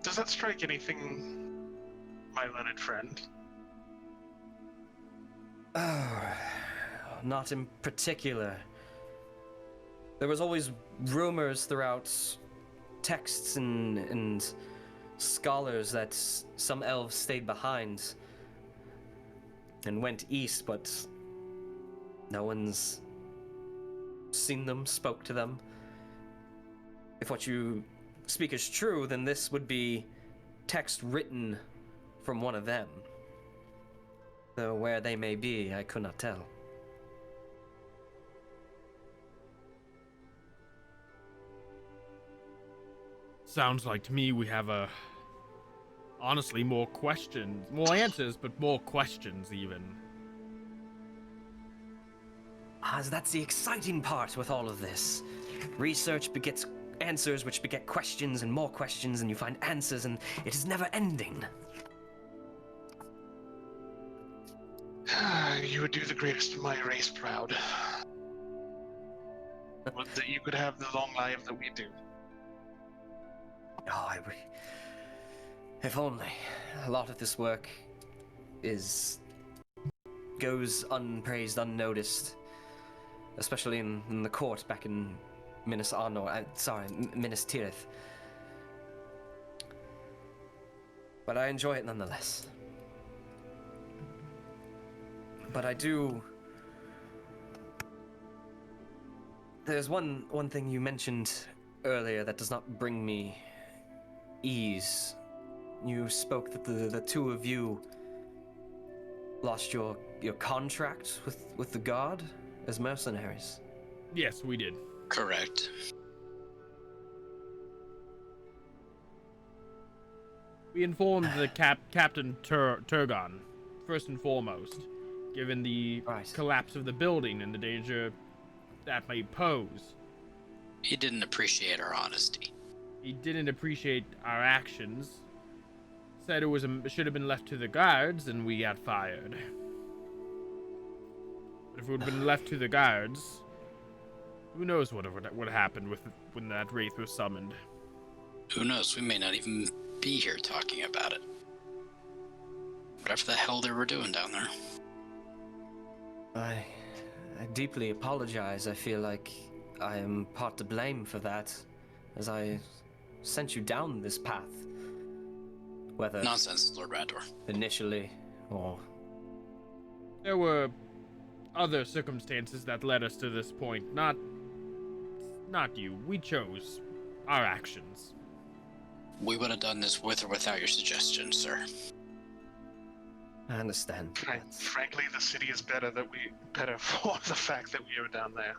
Does that strike anything, my learned friend? Not in particular. There was always rumors throughout texts and scholars that some elves stayed behind and went east, but no one's seen them, spoke to them. If what you speak is true, then this would be text written from one of them. Though where they may be, I could not tell. Sounds like to me we have honestly more questions, more answers, but more questions even. That's the exciting part with all of this. Research begets answers, which beget questions and more questions, and you find answers, and it is never ending. You would do the greatest of my race proud. Would that you could have the long life that we do. Oh, if only. A lot of this work goes unpraised, unnoticed, especially in the court back in Minas Tirith. But I enjoy it nonetheless. But I do. There's one thing you mentioned earlier that does not bring me ease. You spoke that the two of you lost your contract with the guard as mercenaries. Yes, we did. Correct. We informed the Captain Turgon, first and foremost, given the collapse of the building and the danger that may pose. He didn't appreciate our honesty. He didn't appreciate our actions. Said it should have been left to the guards, and we got fired. But if it would have been left to the guards, who knows what would have happened when that wraith was summoned. Who knows? We may not even be here talking about it. Whatever the hell they were doing down there. I deeply apologize. I feel like I am part to blame for that, as I sent you down this path. Whether nonsense, Lord Rador. Initially, or there were other circumstances that led us to this point. Not you. We chose our actions. We would have done this with or without your suggestion, sir. I understand. Frankly, the city is better for the fact that we were down there.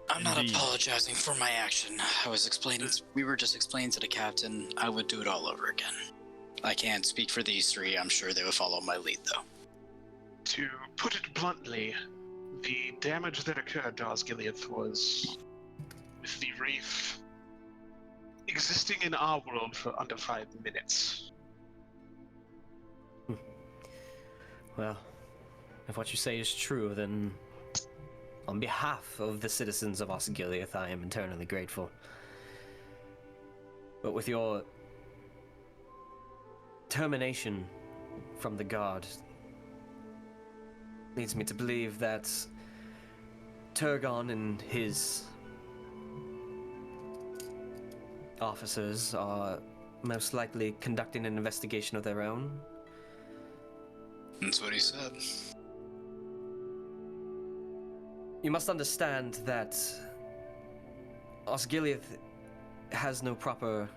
I'm not apologizing for my action. We were just explaining to the captain I would do it all over again. I can't speak for these three. I'm sure they would follow my lead, though. To put it bluntly, the damage that occurred to Osgiliath was with the wraith existing in our world for under 5 minutes. Well, if what you say is true, then on behalf of the citizens of Osgiliath, I am eternally grateful. But with your termination from the guard, leads me to believe that Turgon and his officers are most likely conducting an investigation of their own. That's what he said. You must understand that Osgiliath has no proper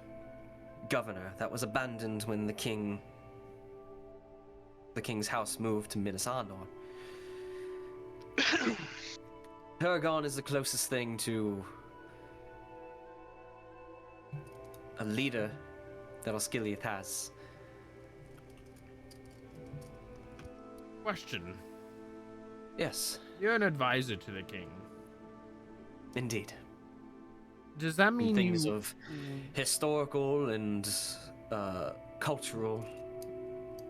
governor. That was abandoned when the king's house moved to Minas Anor. Turgon is the closest thing to a leader that Osgiliath has. Question. Yes, You're an advisor to the king. indeed. Does that In mean things you... of historical and cultural.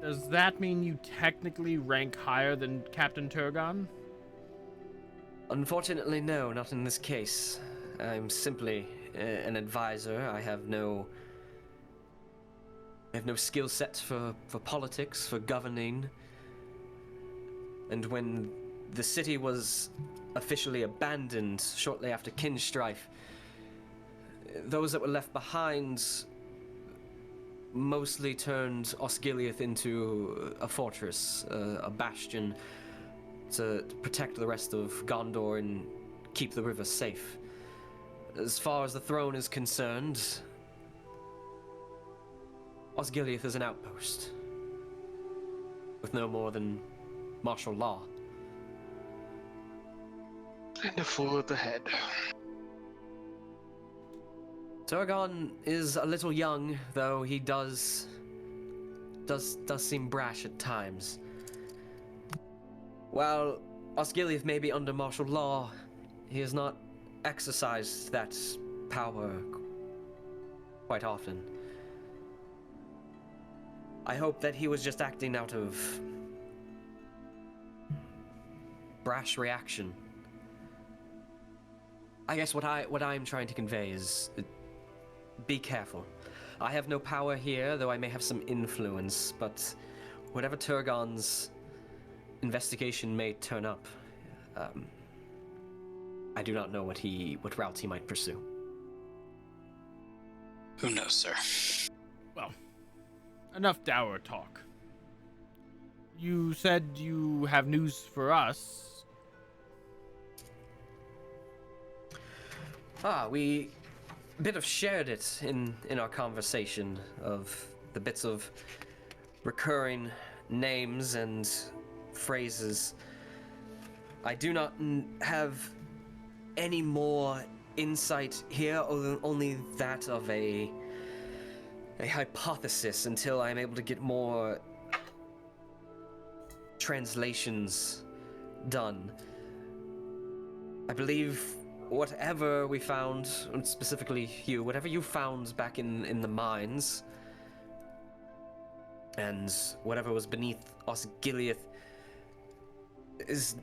Does that mean you technically rank higher than Captain Turgon? Unfortunately, no, not in this case. I'm simply an advisor. I have no skill set for politics, for governing. And when the city was officially abandoned shortly after kin strife, those that were left behind mostly turned Osgiliath into a fortress, a bastion to protect the rest of Gondor and keep the river safe. As far as the throne is concerned, Osgiliath is an outpost with no more than martial law. And a fool at the head. Turgon is a little young, though he does seem brash at times. While Osgiliath may be under martial law, he has not exercised that power quite often. I hope that he was just acting out of brash reaction. I guess what I'm trying to convey is be careful. I have no power here, though I may have some influence, but whatever Turgon's investigation may turn up, I do not know what routes he might pursue. Who knows, sir? Well, enough dour talk. You said you have news for us. We bit of shared it in our conversation of the bits of recurring names and phrases. I do not have any more insight here other than only that of a hypothesis until I'm able to get more translations done. I believe whatever we found, and specifically Hugh, whatever you found back in the mines, and whatever was beneath Osgiliath, is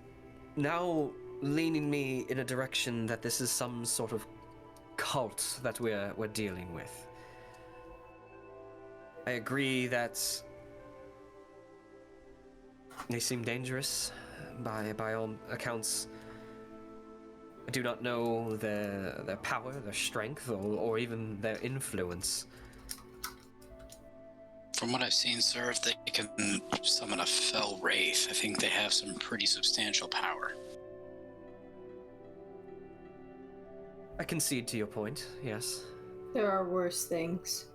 now leaning me in a direction that this is some sort of cult that we're dealing with. I agree that they seem dangerous by all accounts. I do not know their power, their strength, or even their influence. From what I've seen, sir, if they can summon a Fell Wraith, I think they have some pretty substantial power. I concede to your point, yes. There are worse things.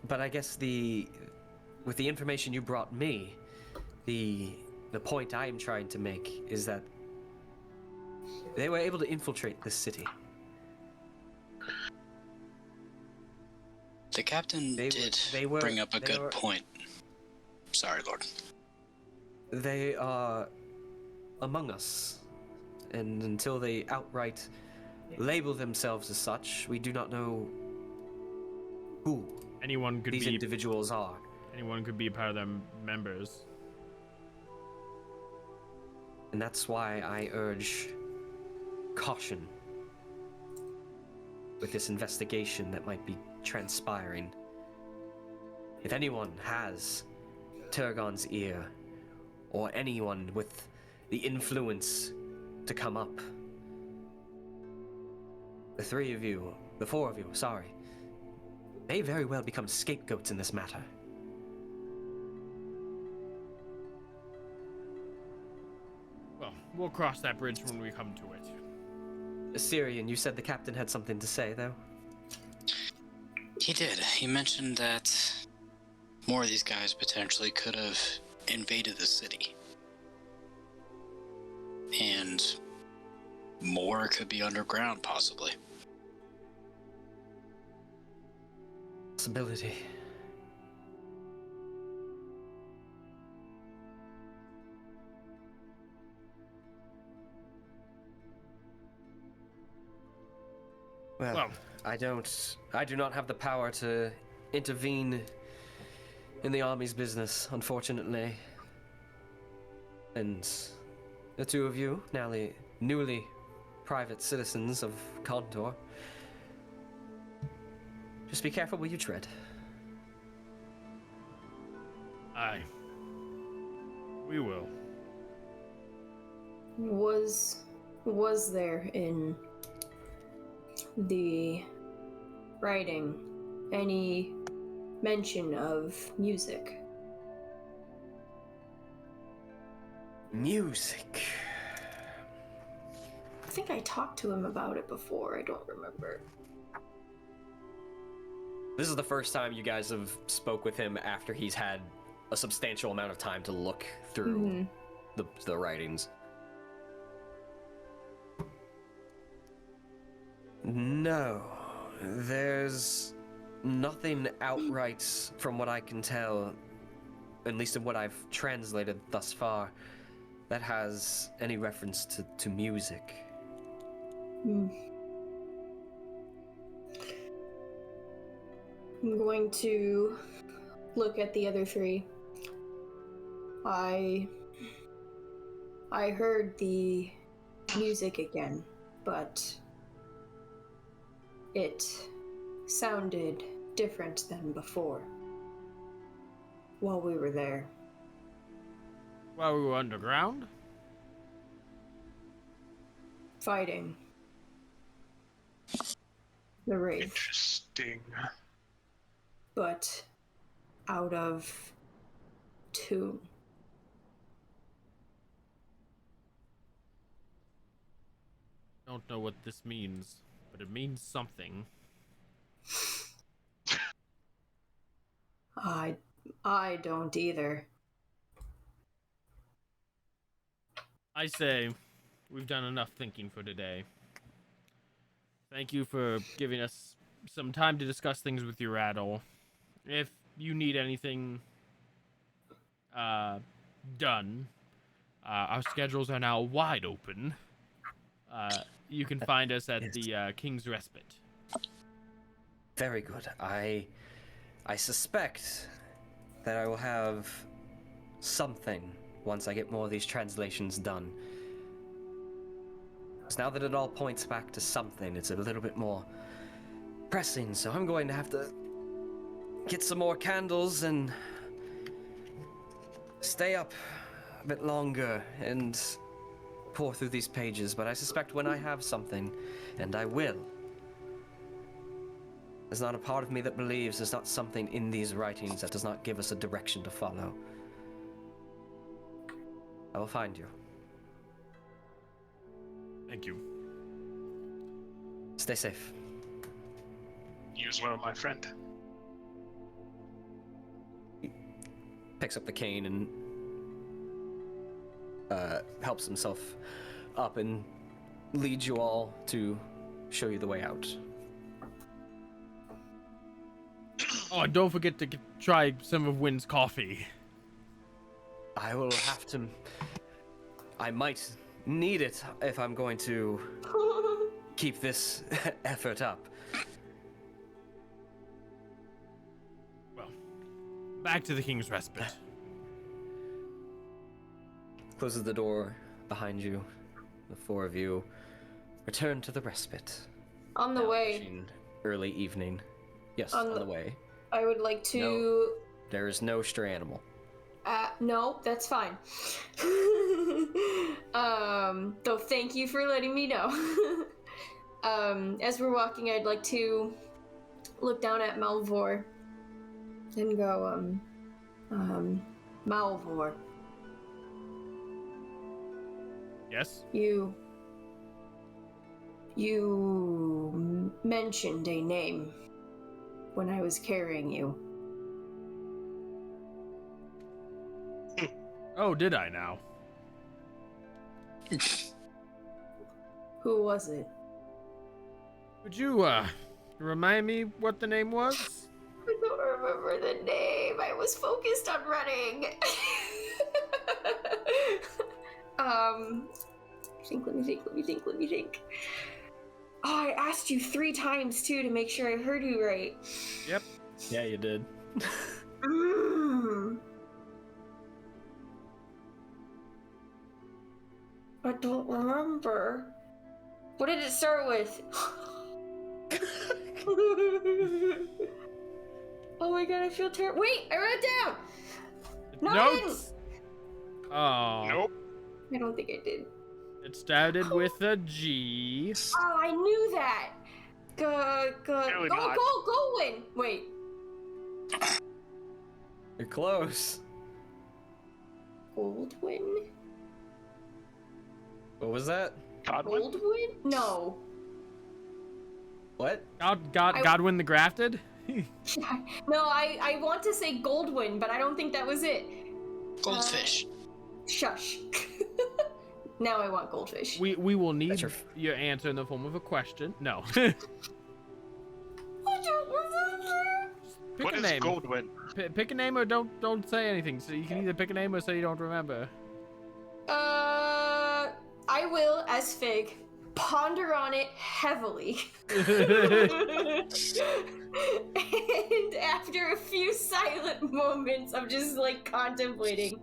But I guess with the information you brought me, the point I am trying to make is that they were able to infiltrate this city. The captain did bring up a good point. Sorry, Lord. They are among us, and until they outright label themselves as such, we do not know who these individuals are. Anyone could be part of them members. And that's why I urge caution with this investigation that might be transpiring. If anyone has Turgon's ear, or anyone with the influence to come up, the three of you the four of you, sorry, may very well become scapegoats in this matter. Well, we'll cross that bridge when we come to it. Cirion, you said the captain had something to say, though? He did. He mentioned that more of these guys potentially could have invaded the city. And more could be underground, possibly. Possibility. Well, I do not have the power to intervene in the army's business, unfortunately. And the two of you, newly private citizens of Condor, just be careful where you tread. Aye. We will. Was there in the writing any mention of music? Music. I think I talked to him about it before. I don't remember. This is the first time you guys have spoke with him after he's had a substantial amount of time to look through the writings. No, there's nothing outright from what I can tell, at least in what I've translated thus far, that has any reference to music. I'm going to look at the other three. I heard the music again, but it sounded different than before while we were there. While we were underground? Fighting the Wraith. Interesting. But out of tune. Don't know what this means, but it means something. I don't either. I say, we've done enough thinking for today. Thank you for giving us some time to discuss things with your Adol. If you need anything done, our schedules are now wide open. You can find us at the King's Respite. Very good. I suspect that I will have something once I get more of these translations done. Because now that it all points back to something, it's a little bit more pressing, so I'm going to have to get some more candles and stay up a bit longer and pour through these pages, but I suspect when I have something, and I will, there's not a part of me that believes there's not something in these writings that does not give us a direction to follow. I will find you. Thank you. Stay safe. You as well, my friend. Picks up the cane and helps himself up and leads you all to show you the way out. Oh, and don't forget to try some of Wynn's coffee. I will have to... I might need it if I'm going to keep this effort up. Well, back to the King's Respite. Closes the door behind you. The four of you return to the Respite. On the Now way. reaching early evening. Yes, on the way. I would like to... There is no stray animal. No, that's fine. Though thank you for letting me know. As we're walking, I'd like to look down at Malvhor and go, Malvhor, Yes? you mentioned a name when I was carrying you. Oh, did I now? Who was it? Would you, remind me what the name was? I don't remember the name. I was focused on running. Let me think. Oh, I asked you 3 times too to make sure I heard you right. Yep. Yeah, you did. I don't remember. What did it start with? Oh my god, I feel terrible. Wait, I wrote it down! No, I didn't! Notes! Oh. Nope. I don't think I did. It started with a G. Oh, I knew that! Clearly not. Go win! Wait. You're close. Goldwyn? What was that? Godwin? Goldwyn? No. What? Godwin the Grafted? No, I want to say Goldwyn, but I don't think that was it. Goldfish. Shush. Now I want goldfish. We will need That's your answer in the form of a question. No. Pick What a is name. Goldwyn? Pick a name or don't say anything. So you can either pick a name or say you don't remember. I will, as Fig, ponder on it heavily. And after a few silent moments of just like contemplating,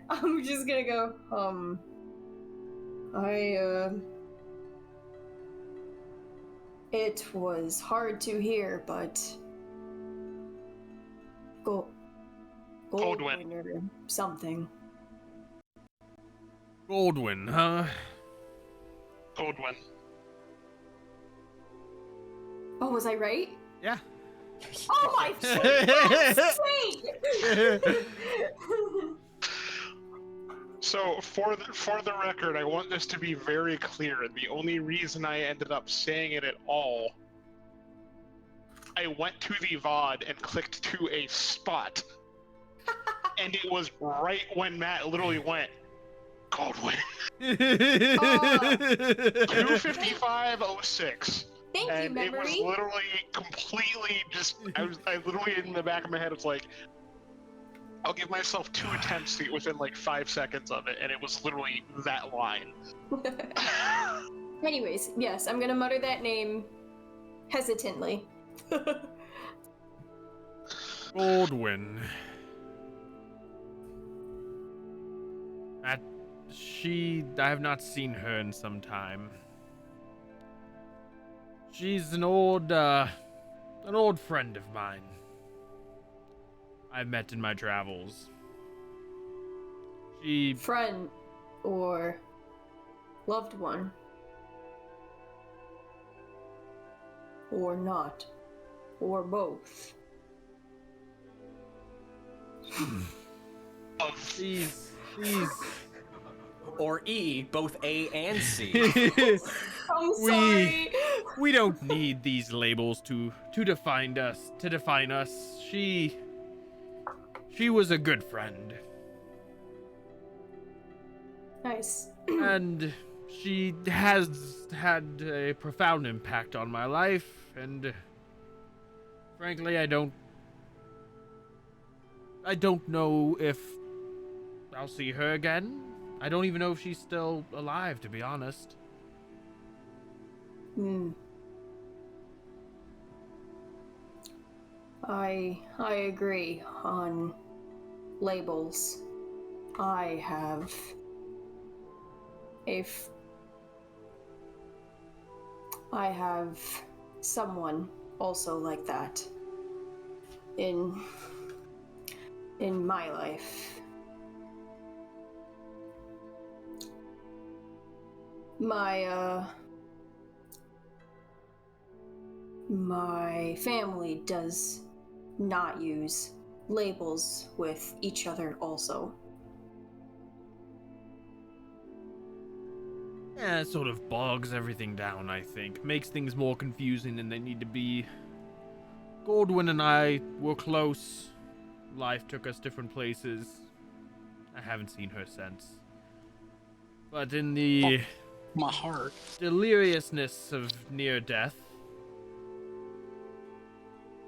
I'm just gonna go, it was hard to hear, but Goldwyn. or something. Goldwyn, huh? Goldwyn. Oh, was I right? Yeah. Oh my sake! So, for the record, I want this to be very clear. The only reason I ended up saying it at all, I went to the VOD and clicked to a spot, and it was right when Matt literally went, Goldwyn. 2:55:06. Thank And you, it was memory. literally completely just, I literally in the back of my head was like, I'll give myself 2 attempts to get within like 5 seconds of it, and it was literally that line. Anyways, yes, I'm gonna mutter that name hesitantly. Goldwyn. I have not seen her in some time. She's an old friend of mine. I've met in my travels. She... Friend or loved one. Or not. Or both. Please. Or E, both A and C. I'm sorry. We don't need these labels to define us. She was a good friend. Nice. And she has had a profound impact on my life, and frankly, I don't know if I'll see her again. I don't even know if she's still alive, to be honest. I agree on labels. I have someone also like that in my life. My family does not use labels with each other also. Yeah, it sort of bogs everything down, I think. Makes things more confusing than they need to be. Goldwyn and I were close. Life took us different places. I haven't seen her since. But in the My heart. deliriousness of near death,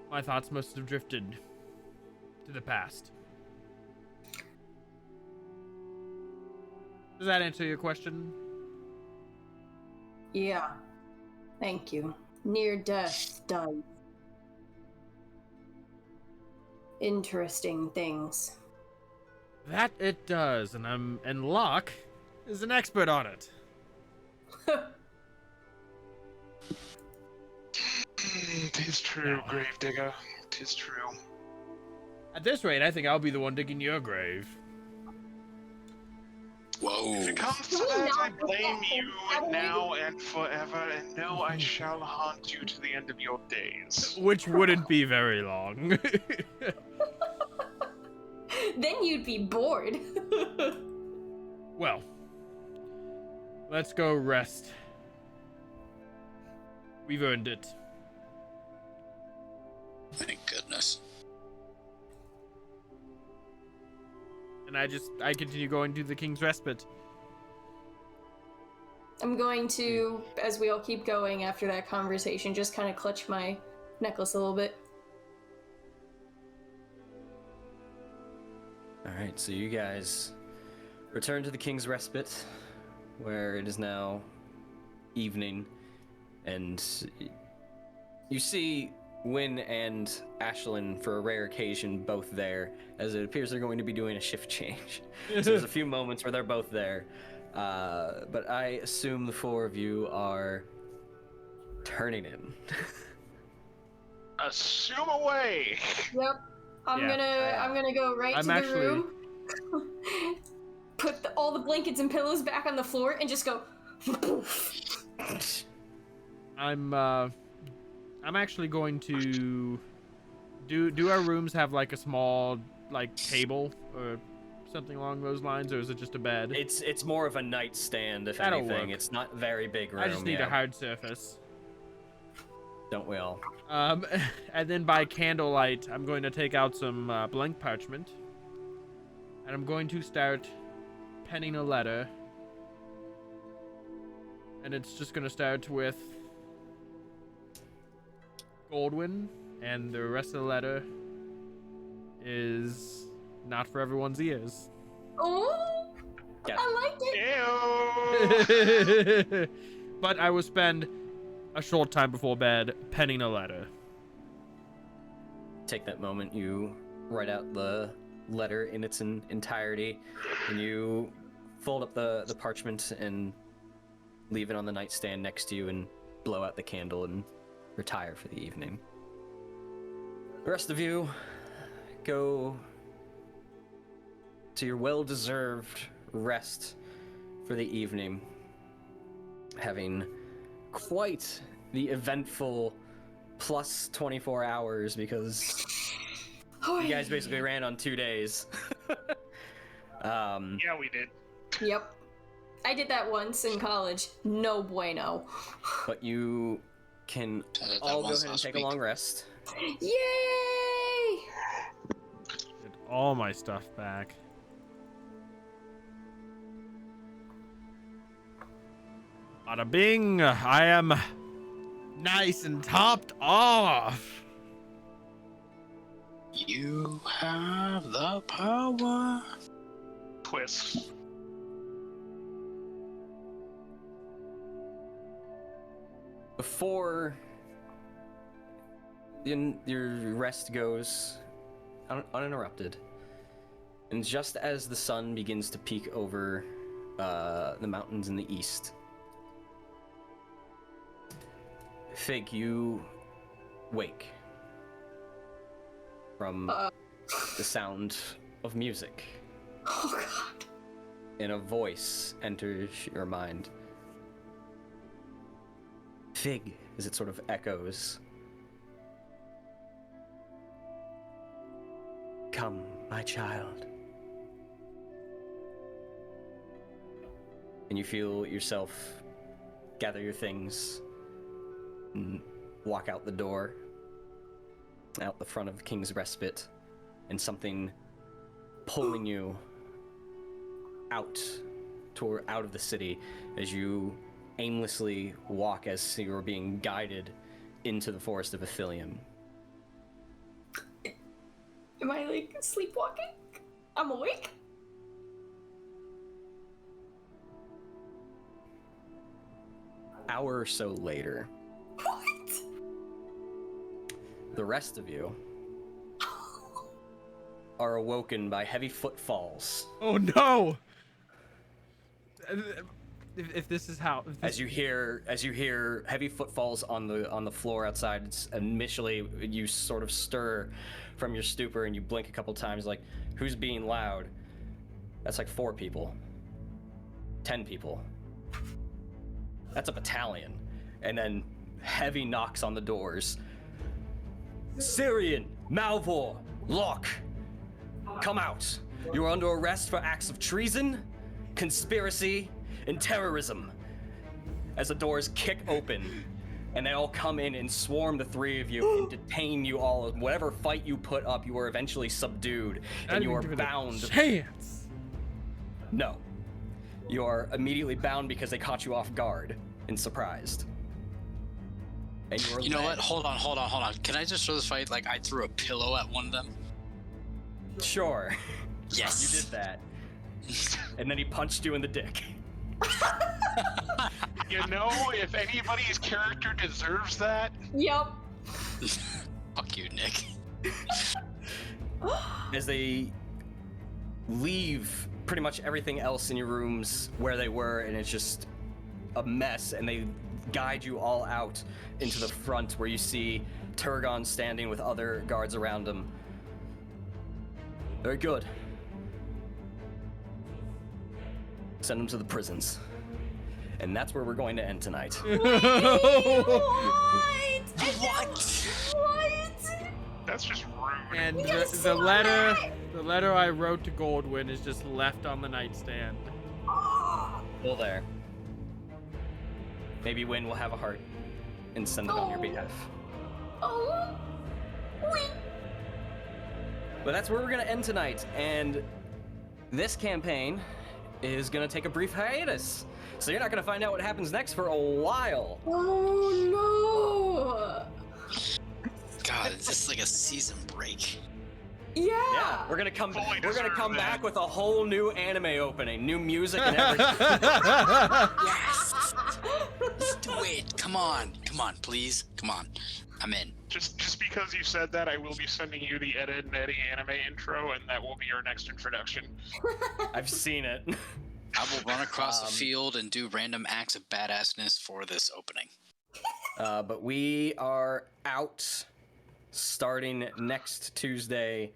my thoughts must have drifted to the past. Does that answer your question? Yeah. Thank you. Near death does interesting things. That it does, and Locke is an expert on it. Tis true, Gravedigger. Tis true. At this rate, I think I'll be the one digging your grave. Whoa. If it comes to that, I blame you now and forever, and no, I shall haunt you to the end of your days. Which wouldn't be very long. Then you'd be bored. Well, let's go rest. We've earned it. Thank goodness. And I continue going to the King's Respite. I'm going to, as we all keep going after that conversation, just kind of clutch my necklace a little bit. Alright, so you guys return to the King's Respite, where it is now evening, and you see Wynn and Ashlyn, for a rare occasion, both there, as it appears they're going to be doing a shift change. So there's a few moments where they're both there, but I assume the four of you are turning in. Assume away! Yep. I'm gonna go right to the room. Put all the blankets and pillows back on the floor and just go. I'm actually going to do our rooms have like a small like table or something along those lines, or is it just a bed? It's more of a nightstand, if That'll anything. work. It's not very big room. I just need a hard surface. Don't we all? And then by candlelight, I'm going to take out some blank parchment, and I'm going to start penning a letter. And it's just going to start with Goldwyn, and the rest of the letter is not for everyone's ears. Oh, Yeah. I like it. Ew! But I will spend a short time before bed penning a letter. Take that moment, you write out the letter in its entirety, and you fold up the parchment and leave it on the nightstand next to you and blow out the candle and retire for the evening. The rest of you go to your well-deserved rest for the evening, having quite the eventful plus 24 hours because you guys basically ran on 2 days. Yeah, we did. Yep. I did that once in college. No bueno. But you can That all go was ahead and last take a week. long rest. Yay! Get all my stuff back. Bada bing! I am nice and topped off. You have the power. Twist. Before your rest goes uninterrupted, and just as the sun begins to peek over the mountains in the east, Fig, you wake from the sound of music, Oh god. and a voice enters your mind. Fig, as it sort of echoes, Come, my child. And you feel yourself gather your things and walk out the door, out the front of the King's Respite, and something pulling you out of the city as you aimlessly walk as you're being guided into the forest of Ithilien. Am I like sleepwalking? I'm awake? Hour or so later, What? the rest of you are awoken by heavy footfalls. Oh no! If this is how, As you hear heavy footfalls on the floor outside, it's initially you sort of stir from your stupor and you blink a couple times, like, who's being loud? That's like 4 people, 10 people. That's a battalion. And then heavy knocks on the doors. Cirion, Malvhor, Locke, come out. You are under arrest for acts of treason, conspiracy, and terrorism. As the doors kick open, and they all come in and swarm the 3 of you and detain you all. Whatever fight you put up, you are eventually subdued, and you are bound. Chance. No. You are immediately bound because they caught you off guard and surprised. And you are You know what? Hold on. Can I just show this fight like I threw a pillow at one of them? Sure. Yes. You did that. And then he punched you in the dick. You know, if anybody's character deserves that, Yup. Fuck you, Nick. As they leave pretty much everything else in your rooms where they were, and it's just a mess, and they guide you all out into the front where you see Turgon standing with other guards around him. Very good. Send them to the prisons. And that's where we're going to end tonight. What? that's just rude. And We gotta the letter, fly! the letter I wrote to Goldwyn is just left on the nightstand. Still there. Maybe Wynn will have a heart and send it on your behalf. Oh. Wait. But that's where we're gonna end tonight, and this campaign is gonna take a brief hiatus. So you're not gonna find out what happens next for a while. Oh God, it's just like a season break. no. Yeah. Yeah, we're gonna come Fully we're gonna deserved, come man. back with a whole new anime opening, new music and everything. Yes! Let's do it! Come on, please. Come on. I'm in. Just because you said that, I will be sending you the Ed, Ed and Eddie anime intro, and that will be your next introduction. I've seen it. I will run across the field and do random acts of badassness for this opening. But we are out starting next Tuesday.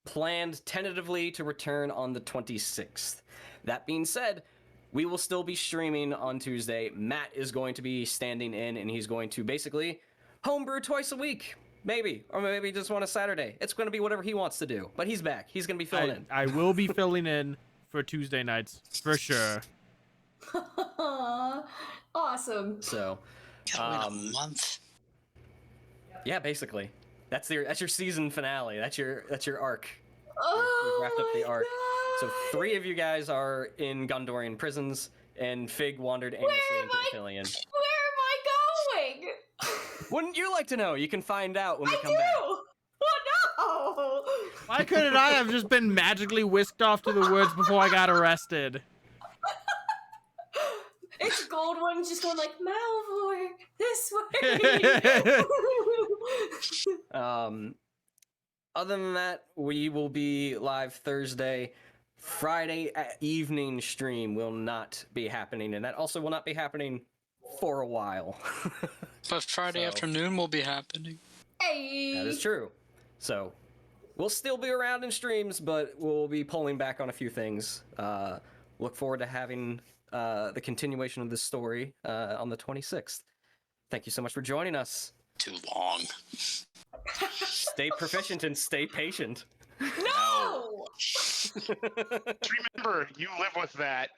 Planned tentatively to return on the 26th. That being said, we will still be streaming on Tuesday. Matt is going to be standing in, and he's going to basically homebrew twice a week. Maybe. Or maybe just one a Saturday. It's going to be whatever he wants to do. But he's back. He's going to be filling in. I will be filling in for Tuesday nights, for sure. Awesome. So, Gotta wait a month. yeah, basically. That's your season finale. That's your arc. Oh, We've wrapped up the my arc. So God. 3 of you guys are in Gondorian prisons, and Fig wandered aimlessly Where into am Ithilien. Where am I going? Wouldn't you like to know? You can find out when we I come do. back. Oh no. Why couldn't I have just been magically whisked off to the woods before I got arrested? It's Goldwyn just going like, Malvhor, this way. Other than that, we will be live Thursday. Friday evening stream will not be happening, and that also will not be happening for a while. But Friday So- afternoon will be happening. Hey. That is true. So, we'll still be around in streams, but we'll be pulling back on a few things. Look forward to having the continuation of this story on the 26th. Thank you so much for joining us. Too long. Stay proficient and stay patient. No! Just remember, you live with that.